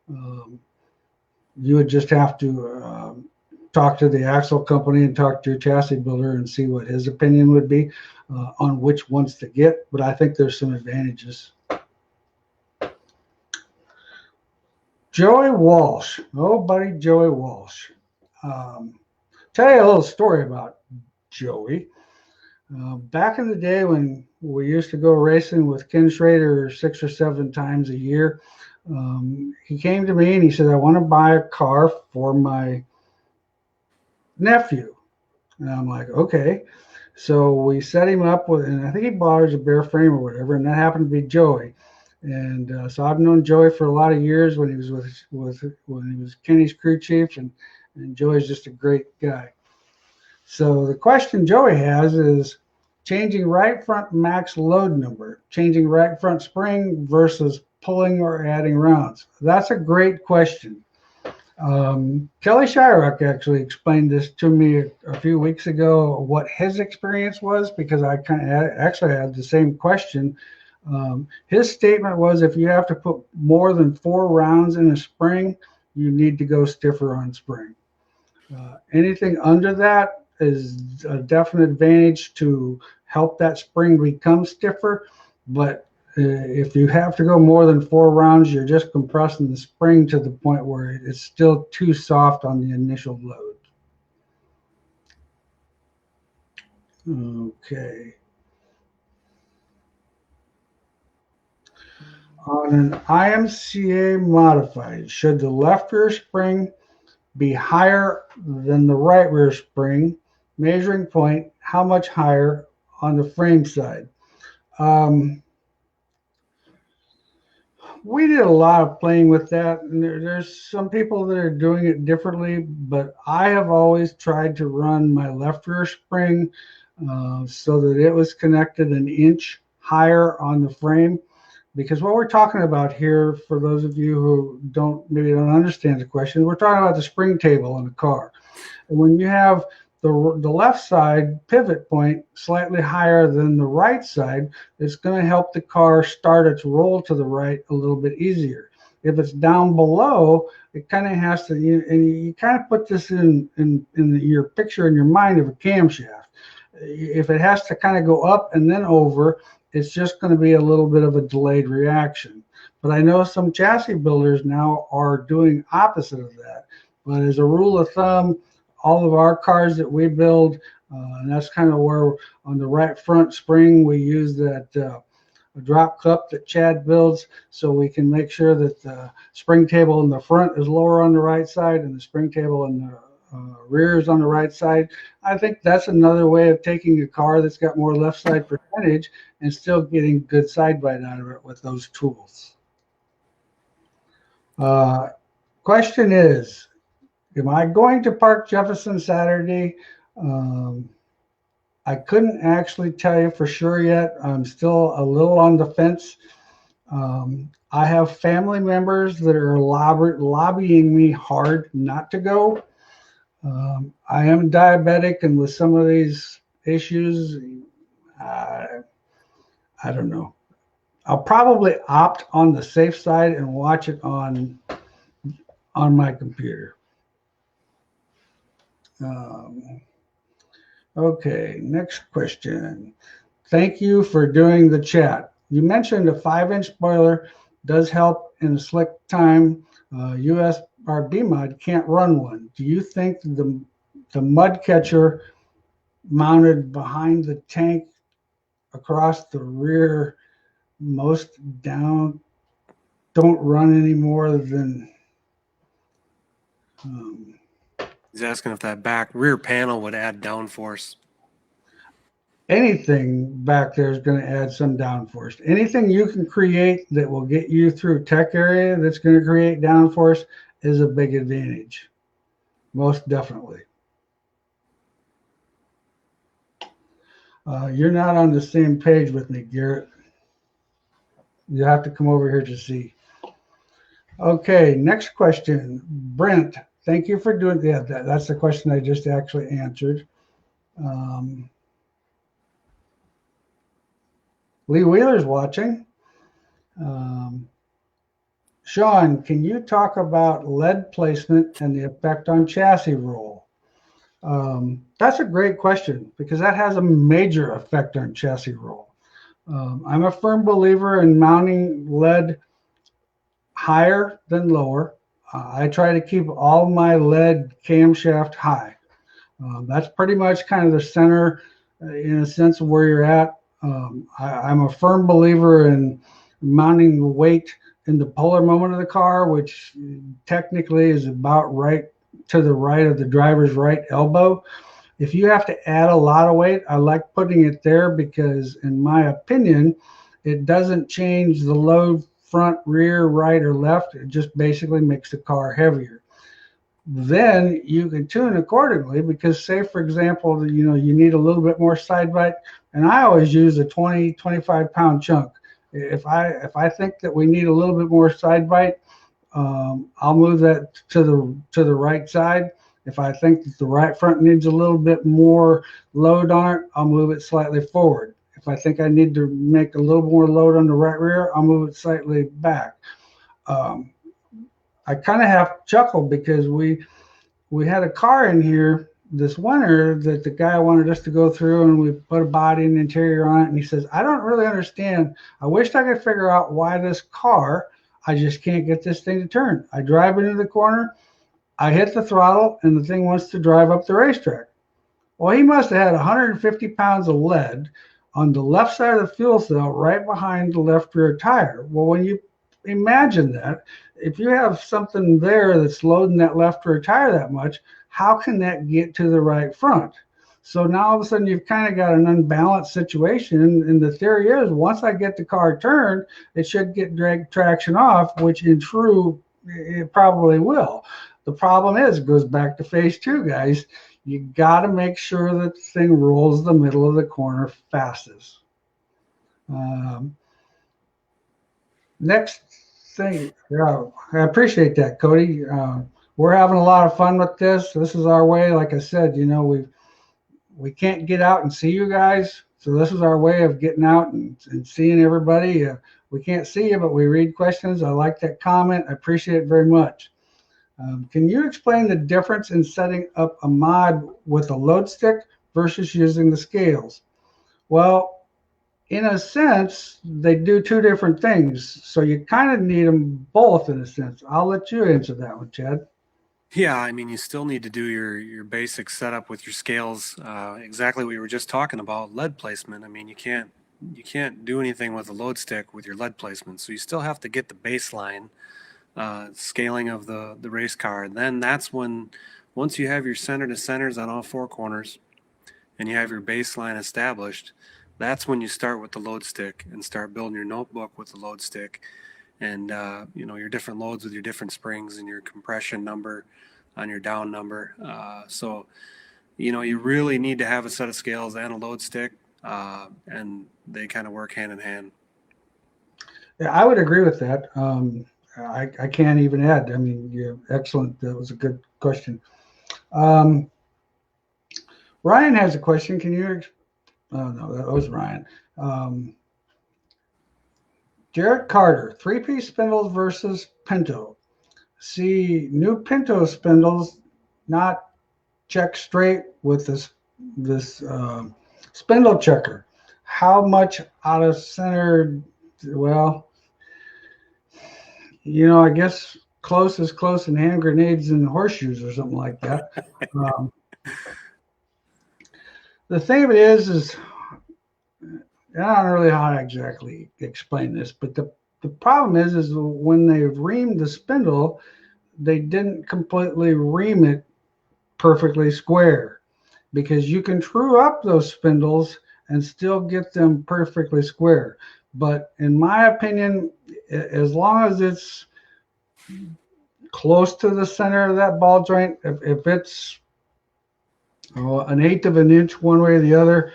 You would just have to talk to the axle company and talk to your chassis builder and see what his opinion would be on which ones to get. But I think there's some advantages. Joey Walsh. Oh, buddy, Joey Walsh. Tell you a little story about Joey. Back in the day when we used to go racing with Ken Schrader 6 or 7 times a year, he came to me and he said, I want to buy a car for my nephew. And I'm like, okay. So we set him up with, and I think he bought us a bare frame or whatever, and that happened to be Joey. And so I've known Joey for a lot of years when he was when he was Kenny's crew chief, and Joey's just a great guy. So the question Joey has is changing right front max load number, changing right front spring versus pulling or adding rounds. That's a great question. Kelly Shyrock actually explained this to me a few weeks ago, what his experience was, because I actually had the same question. His statement was, if you have to put more than 4 rounds in a spring, you need to go stiffer on spring. Anything under that is a definite advantage to help that spring become stiffer, but if you have to go more than 4 rounds, you're just compressing the spring to the point where it's still too soft on the initial load. Okay. On an IMCA modified, should the left rear spring be higher than the right rear spring? Measuring point, how much higher on the frame side? We did a lot of playing with that, and there's some people that are doing it differently, but I have always tried to run my left rear spring so that it was connected an inch higher on the frame, because what we're talking about here, for those of you who maybe don't understand the question, we're talking about the spring table in the car. And when you have the left side pivot point slightly higher than the right side, it's going to help the car start its roll to the right a little bit easier. If it's down below, it kind of has to, and you kind of put this in your picture in your mind of a camshaft. If it has to kind of go up and then over, it's just going to be a little bit of a delayed reaction. But I know some chassis builders now are doing opposite of that. But as a rule of thumb, all of our cars that we build, and that's kind of where on the right front spring we use that drop cup that Chad builds, so we can make sure that the spring table in the front is lower on the right side and the spring table in the rear is on the right side. I think that's another way of taking a car that's got more left side percentage and still getting good side bite out of it with those tools. Question is, am I going to Park Jefferson Saturday? I couldn't actually tell you for sure yet. I'm still a little on the fence. I have family members that are lobbying me hard not to go. I am diabetic, and with some of these issues, I don't know. I'll probably opt on the safe side and watch it on my computer. Okay, next question. Thank you for doing the chat. You mentioned a 5-inch spoiler does help in slick time. USRB mod can't run one. Do you think the mud catcher mounted behind the tank across the rear most down don't run any more than
He's asking if that back rear panel would add downforce.
anything back there is going to add some downforce. Anything you can create that will get you through tech area that's going to create downforce is a big advantage. Most definitely. You're not on the same page with me, Garrett. You have to come over here to see. Okay, next question. Brent, thank you for doing that. That's the question I just actually answered. Lee Wheeler's watching. Sean, can you talk about lead placement and the effect on chassis roll? That's a great question because that has a major effect on chassis roll. I'm a firm believer in mounting lead higher than lower. I try to keep all my lead camshaft high. That's pretty much kind of the center, in a sense, of where you're at. I'm a firm believer in mounting the weight in the polar moment of the car, which technically is about right to the right of the driver's right elbow. If you have to add a lot of weight, I like putting it there because, in my opinion, it doesn't change the load front, rear, right, or left. It just basically makes the car heavier. Then you can tune accordingly because, say, for example, you need a little bit more side bite, and I always use a 20, 25-pound chunk. If I think that we need a little bit more side bite, I'll move that to the right side. If I think that the right front needs a little bit more load on it, I'll move it slightly forward. If I think I need to make a little more load on the right rear, I'll move it slightly back. I kind of have to chuckle because we had a car in here this winter that the guy wanted us to go through, and we put a body and interior on it, and he says, I don't really understand. I wished I could figure out why this car, I just can't get this thing to turn. I drive into the corner, I hit the throttle, and the thing wants to drive up the racetrack. Well, he must have had 150 pounds of lead on the left side of the fuel cell right behind the left rear tire. Well, when you imagine that, if you have something there that's loading that left rear tire that much, how can that get to the right front? So now all of a sudden you've kind of got an unbalanced situation. And the theory is once I get the car turned, it should get drag traction off, which in true, it probably will. The problem is, it goes back to phase 2, guys. You got to make sure that the thing rolls the middle of the corner fastest. Next thing, yeah, I appreciate that, Cody. We're having a lot of fun with this. This is our way. Like I said, we can't get out and see you guys, so this is our way of getting out and seeing everybody. We can't see you, but we read questions. I like that comment. I appreciate it very much. Can you explain the difference in setting up a mod with a load stick versus using the scales? Well, in a sense, they do two different things. So you kind of need them both in a sense. I'll let you answer that one, Chad.
Yeah, I mean, you still need to do your basic setup with your scales. Exactly what you were just talking about, lead placement. I mean, you can't do anything with a load stick with your lead placement. So you still have to get the baseline scaling of the race car. And then that's when, once you have your center to centers on all four corners and you have your baseline established, that's when you start with the load stick and start building your notebook with the load stick and your different loads with your different springs and your compression number on your down number. So you really need to have a set of scales and a load stick, and they kind of work hand in hand.
Yeah, I would agree with that. I can't even add. I mean, yeah, excellent. That was a good question. Ryan has a question. Can you Oh no, that was Ryan. Jared Carter, three-piece spindles versus Pinto. See, new Pinto spindles not check straight with this spindle checker. How much out of center? Well, I guess close is close in hand grenades and horseshoes or something like that. Um, the thing of it is I don't really know how to exactly explain this, but the problem is when they reamed the spindle, they didn't completely ream it perfectly square, because you can true up those spindles and still get them perfectly square. But in my opinion, as long as it's close to the center of that ball joint, if it's an eighth of an inch one way or the other,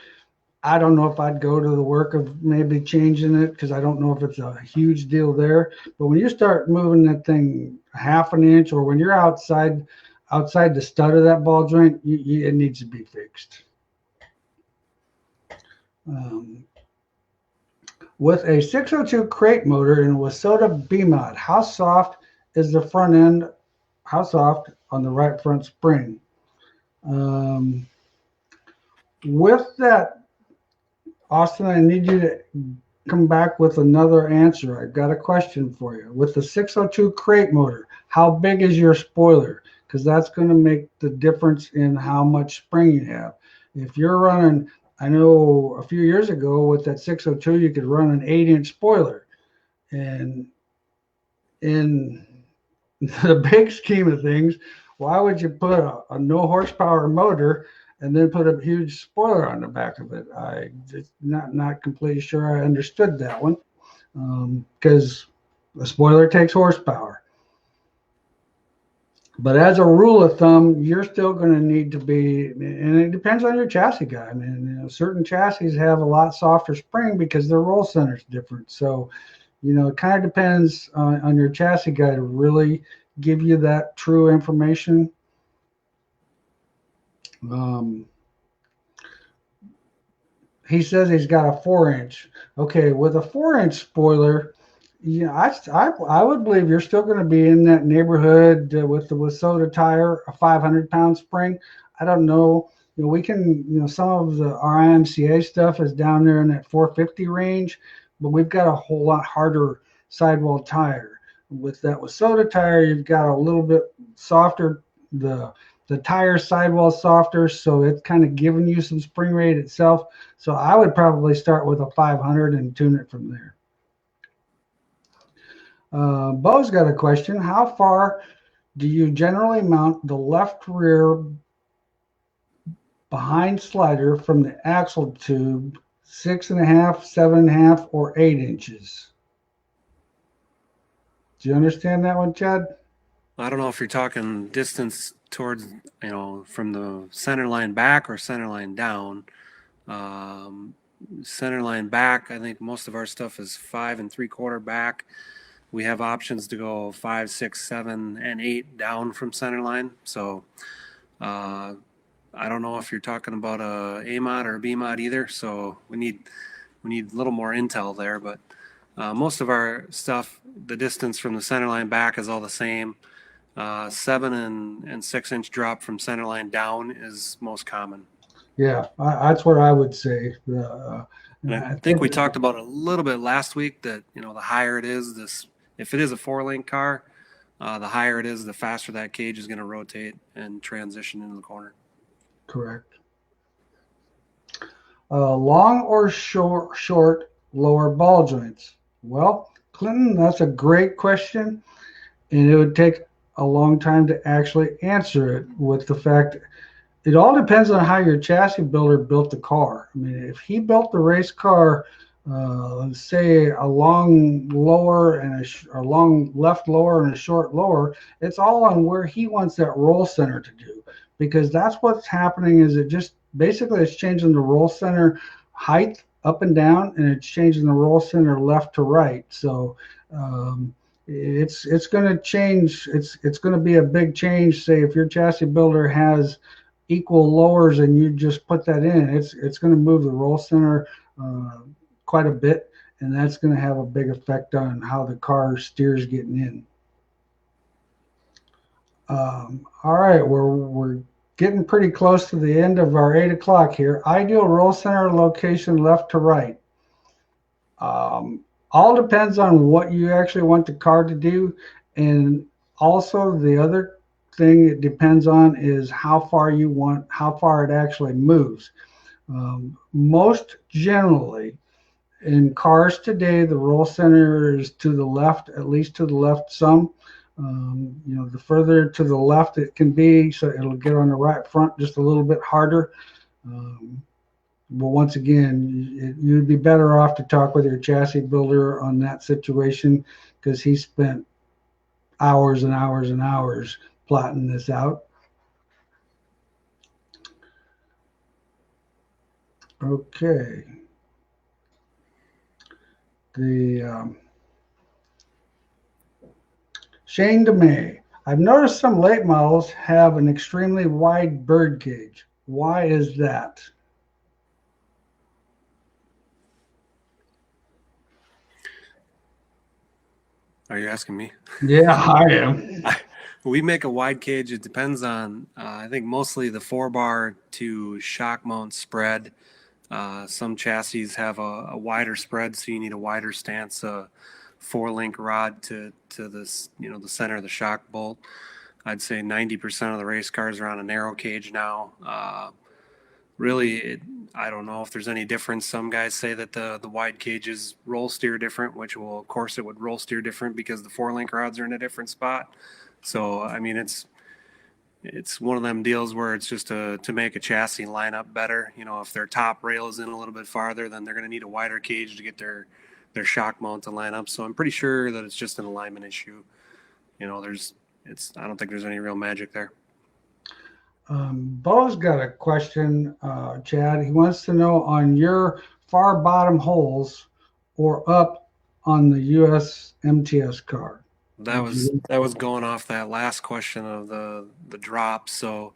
I don't know if I'd go to the work of maybe changing it, because I don't know if it's a huge deal there. But when you start moving that thing half an inch, or when you're outside the stud of that ball joint, it needs to be fixed. With a 602 crate motor and a Wasota B-Mod, how soft is the front end? How soft on the right front spring? With that, Austin, I need you to come back with another answer. I've got a question for you. With the 602 crate motor, how big is your spoiler? Because that's going to make the difference in how much spring you have. If you're running, I know a few years ago with that 602, you could run an 8-inch spoiler. And in the big scheme of things, why would you put a no horsepower motor and then put a huge spoiler on the back of it? I just not completely sure I understood that one, because the spoiler takes horsepower. But as a rule of thumb, you're still going to need to be, and it depends on your chassis guy. I mean, certain chassis have a lot softer spring because their roll center is different. So, it kind of depends on your chassis guy to really give you that true information. He says he's got a 4-inch. Okay, with a 4-inch spoiler, I would believe you're still going to be in that neighborhood with the Wasota tire, a 500-pound spring. I don't know. We can, some of our IMCA stuff is down there in that 450 range, but we've got a whole lot harder sidewall tire. With that Wasota tire, you've got a little bit softer, the tire sidewall softer, so it's kind of giving you some spring rate itself. So I would probably start with a 500 and tune it from there. Bo's got a question. How far do you generally mount the left rear behind slider from the axle tube? 6.5, 7.5, or 8 inches? Do you understand that one, Chad?
I don't know if you're talking distance towards, from the center line back or center line down. Center line back, I think most of our stuff is 5 3/4 back. We have options to go 5, 6, 7, and 8 down from center line. So I don't know if you're talking about a mod or a B mod either. So we need a little more intel there. But most of our stuff, the distance from the center line back is all the same. 7 and 6 inch drop from center line down is most common.
Yeah, that's what I would say.
And I think we talked about a little bit last week that, the higher it is, if it is a 4-lane car, the higher it is, the faster that cage is going to rotate and transition into the corner.
Correct. Long or short lower ball joints? Well, Clinton, that's a great question, and it would take a long time to actually answer it, with the fact it all depends on how your chassis builder built the car. I mean, if he built the race car, let's say a long lower and a long left lower and a short lower, it's all on where he wants that roll center to do, because that's what's happening. Is it just basically it's changing the roll center height up and down, and it's changing the roll center left to right. So it's going to change. It's going to be a big change. Say if your chassis builder has equal lowers and you just put that in, it's going to move the roll center uh, quite a bit, and that's going to have a big effect on how the car steers getting in. All right, we're getting pretty close to the end of our 8 o'clock here. Ideal roll center location left to right. All depends on what you actually want the car to do, and also the other thing it depends on is how far it actually moves. Most generally, in cars today, the roll center is to the left, at least to the left some. The further to the left it can be, so it'll get on the right front just a little bit harder. But once again, you'd be better off to talk with your chassis builder on that situation, because he spent hours and hours and hours plotting this out. Okay. Shane DeMay. I've noticed some late models have an extremely wide bird cage. Why is that?
Are you asking me?
Yeah, I am.
We make a wide cage. It depends on, I think, mostly the 4-bar to shock mount spread. Some chassis have a wider spread, so you need a wider stance, 4-link rod to this, the center of the shock bolt. I'd say 90% of the race cars are on a narrow cage now. Really, I don't know if there's any difference. Some guys say that the wide cages roll steer different, which will, of course, it would roll steer different because the 4-link rods are in a different spot. So, I mean, it's one of them deals where it's just to make a chassis line up better. If their top rail is in a little bit farther, then they're going to need a wider cage to get their shock mount to line up. So I'm pretty sure that it's just an alignment issue. I don't think there's any real magic there.
Bo's got a question, Chad. He wants to know, on your far bottom holes or up on the US MTS car.
That was going off that last question of the drop. So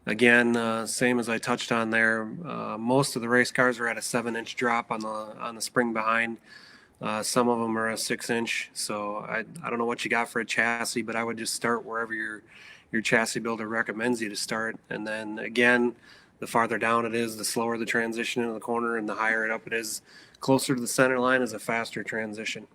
again, same as I touched on there, most of the race cars are at a 7-inch drop on the spring behind. Some of them are a 6-inch. So I don't know what you got for a chassis, but I would just start wherever your chassis builder recommends you to start. And then again, the farther down it is, the slower the transition into the corner, and the higher it up it is, closer to the center line is a faster transition.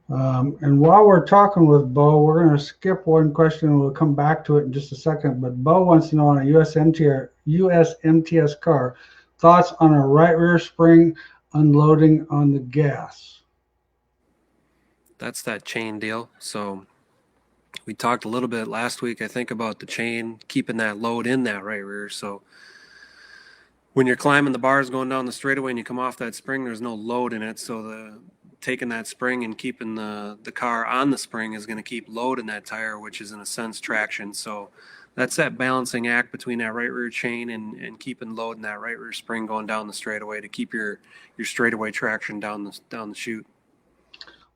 And while we're talking with Bo, we're going to skip one question and we'll come back to it in just a second. But Bo wants to know, on a US MTS car, thoughts on a right rear spring unloading on the gas.
That's that chain deal. So we talked a little bit last week, I think, about the chain, keeping that load in that right rear. So when you're climbing the bars going down the straightaway and you come off that spring, there's no load in it. So taking that spring and keeping the car on the spring is going to keep load in that tire, which is in a sense traction. So that's that balancing act between that right rear chain and keeping load in that right rear spring going down the straightaway to keep your straightaway traction down the chute.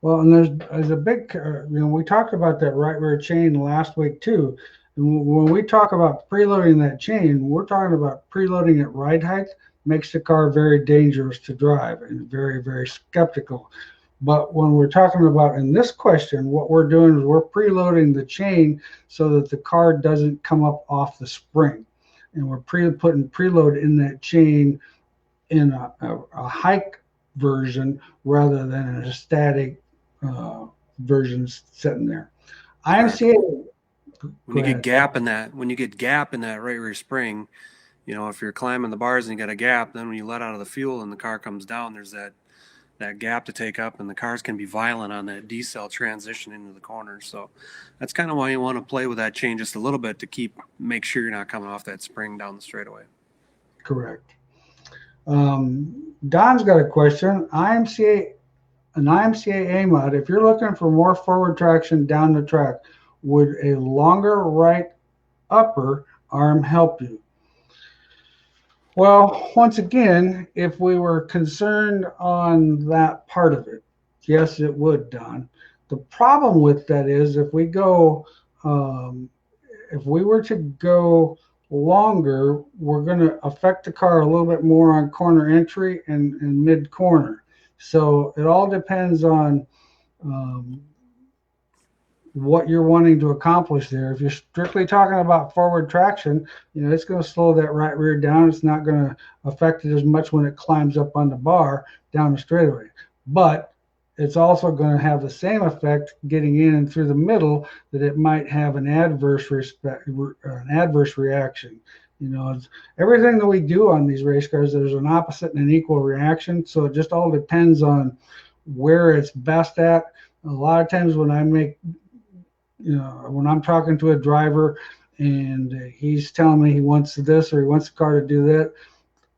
Well, and there's a big, we talked about that right rear chain last week too. And when we talk about preloading that chain, we're talking about preloading at ride height. Makes the car very dangerous to drive and very, very skeptical. But when we're talking about in this question, what we're doing is we're preloading the chain so that the car doesn't come up off the spring. And we're putting preload in that chain in a hike version rather than in a static version sitting there. IMCA.
When you get gap in that right rear spring, if you're climbing the bars and you got a gap, then when you let out of the fuel and the car comes down, there's that gap to take up, and the cars can be violent on that decel transition into the corner. So that's kind of why you want to play with that chain just a little bit to make sure you're not coming off that spring down the straightaway.
Correct. Don's got a question. An IMCA A-Mod, if you're looking for more forward traction down the track, would a longer right upper arm help you? Well, once again, if we were concerned on that part of it, yes, it would, Don. The problem with that is if we were to go longer, we're going to affect the car a little bit more on corner entry and mid corner. So it all depends on um, what you're wanting to accomplish there. If you're strictly talking about forward traction, it's going to slow that right rear down. It's not going to affect it as much when it climbs up on the bar down the straightaway. But it's also going to have the same effect getting in and through the middle, that it might have an adverse reaction. It's everything that we do on these race cars, there's an opposite and an equal reaction. So it just all depends on where it's best at. A lot of times when when I'm talking to a driver and he's telling me he wants this or he wants the car to do that,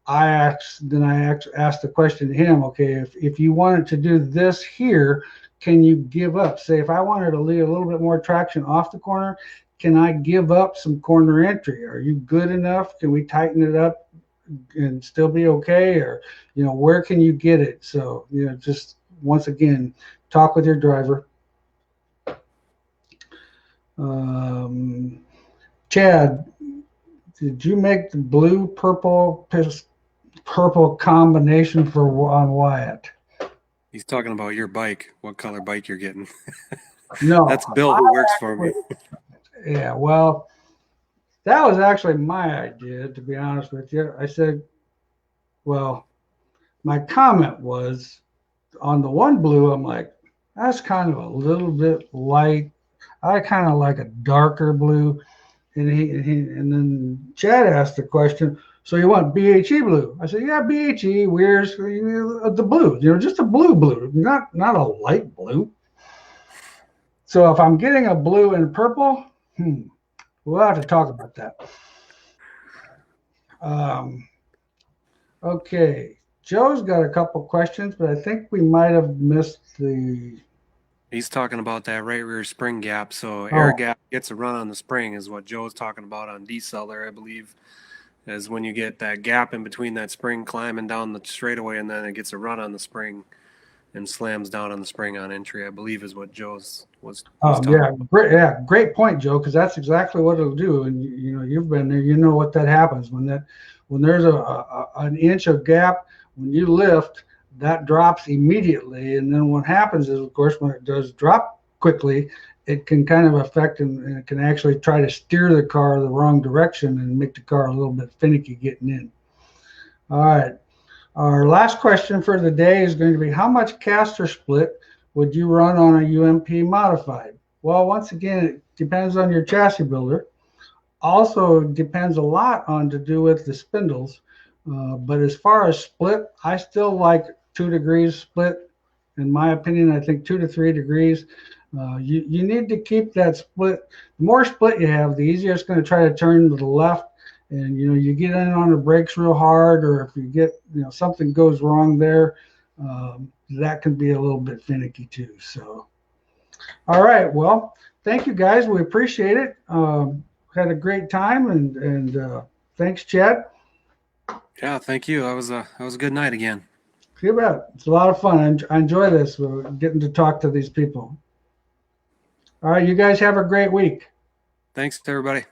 I ask the question to him, okay, if you wanted to do this here, can you give up? Say, if I wanted to leave a little bit more traction off the corner, can I give up some corner entry? Are you good enough? Can we tighten it up and still be okay? Or, where can you get it? So, just once again, talk with your driver. Chad, did you make the blue purple combination on Wyatt?
He's talking about your bike, what color bike you're getting.
No,
that's Bill who works for me.
Yeah, well, that was actually my idea, to be honest with you. I said, well, my comment was on the one blue, I'm like, that's kind of a little bit light. I kind of like a darker blue. And then Chad asked the question, so you want BHE blue? I said, yeah, BHE, where's the blue? Just a blue, not a light blue. So if I'm getting a blue and purple, we'll have to talk about that. Okay, Joe's got a couple questions, but I think we might have missed the...
He's talking about that right rear spring gap. So air gap gets a run on the spring is what Joe's talking about on D-Cellar, I believe, is when you get that gap in between that spring climbing down the straightaway, and then it gets a run on the spring and slams down on the spring on entry, I believe is what Joe's was talking
about. Great point, Joe, because that's exactly what it'll do. And you've been there, you know what that happens when there's an inch of gap, when you lift, that drops immediately. And then what happens is, of course, when it does drop quickly, it can kind of affect and it can actually try to steer the car the wrong direction and make the car a little bit finicky getting in. All right. Our last question for the day is going to be, how much caster split would you run on a UMP modified? Well, once again, it depends on your chassis builder. Also depends a lot on to do with the spindles. But as far as split, I still like 2 degrees split. In my opinion, I think 2 to 3 degrees. You need to keep that split. The more split you have, the easier it's going to try to turn to the left. And you get in on the brakes real hard, or if you get something goes wrong there, that can be a little bit finicky too. So, all right, well, thank you guys. We appreciate it. Had a great time, and thanks, Chad.
Yeah, thank you. That was a good night again.
You bet. It's a lot of fun. I enjoy this. We're getting to talk to these people. All right, you guys have a great week.
Thanks to everybody.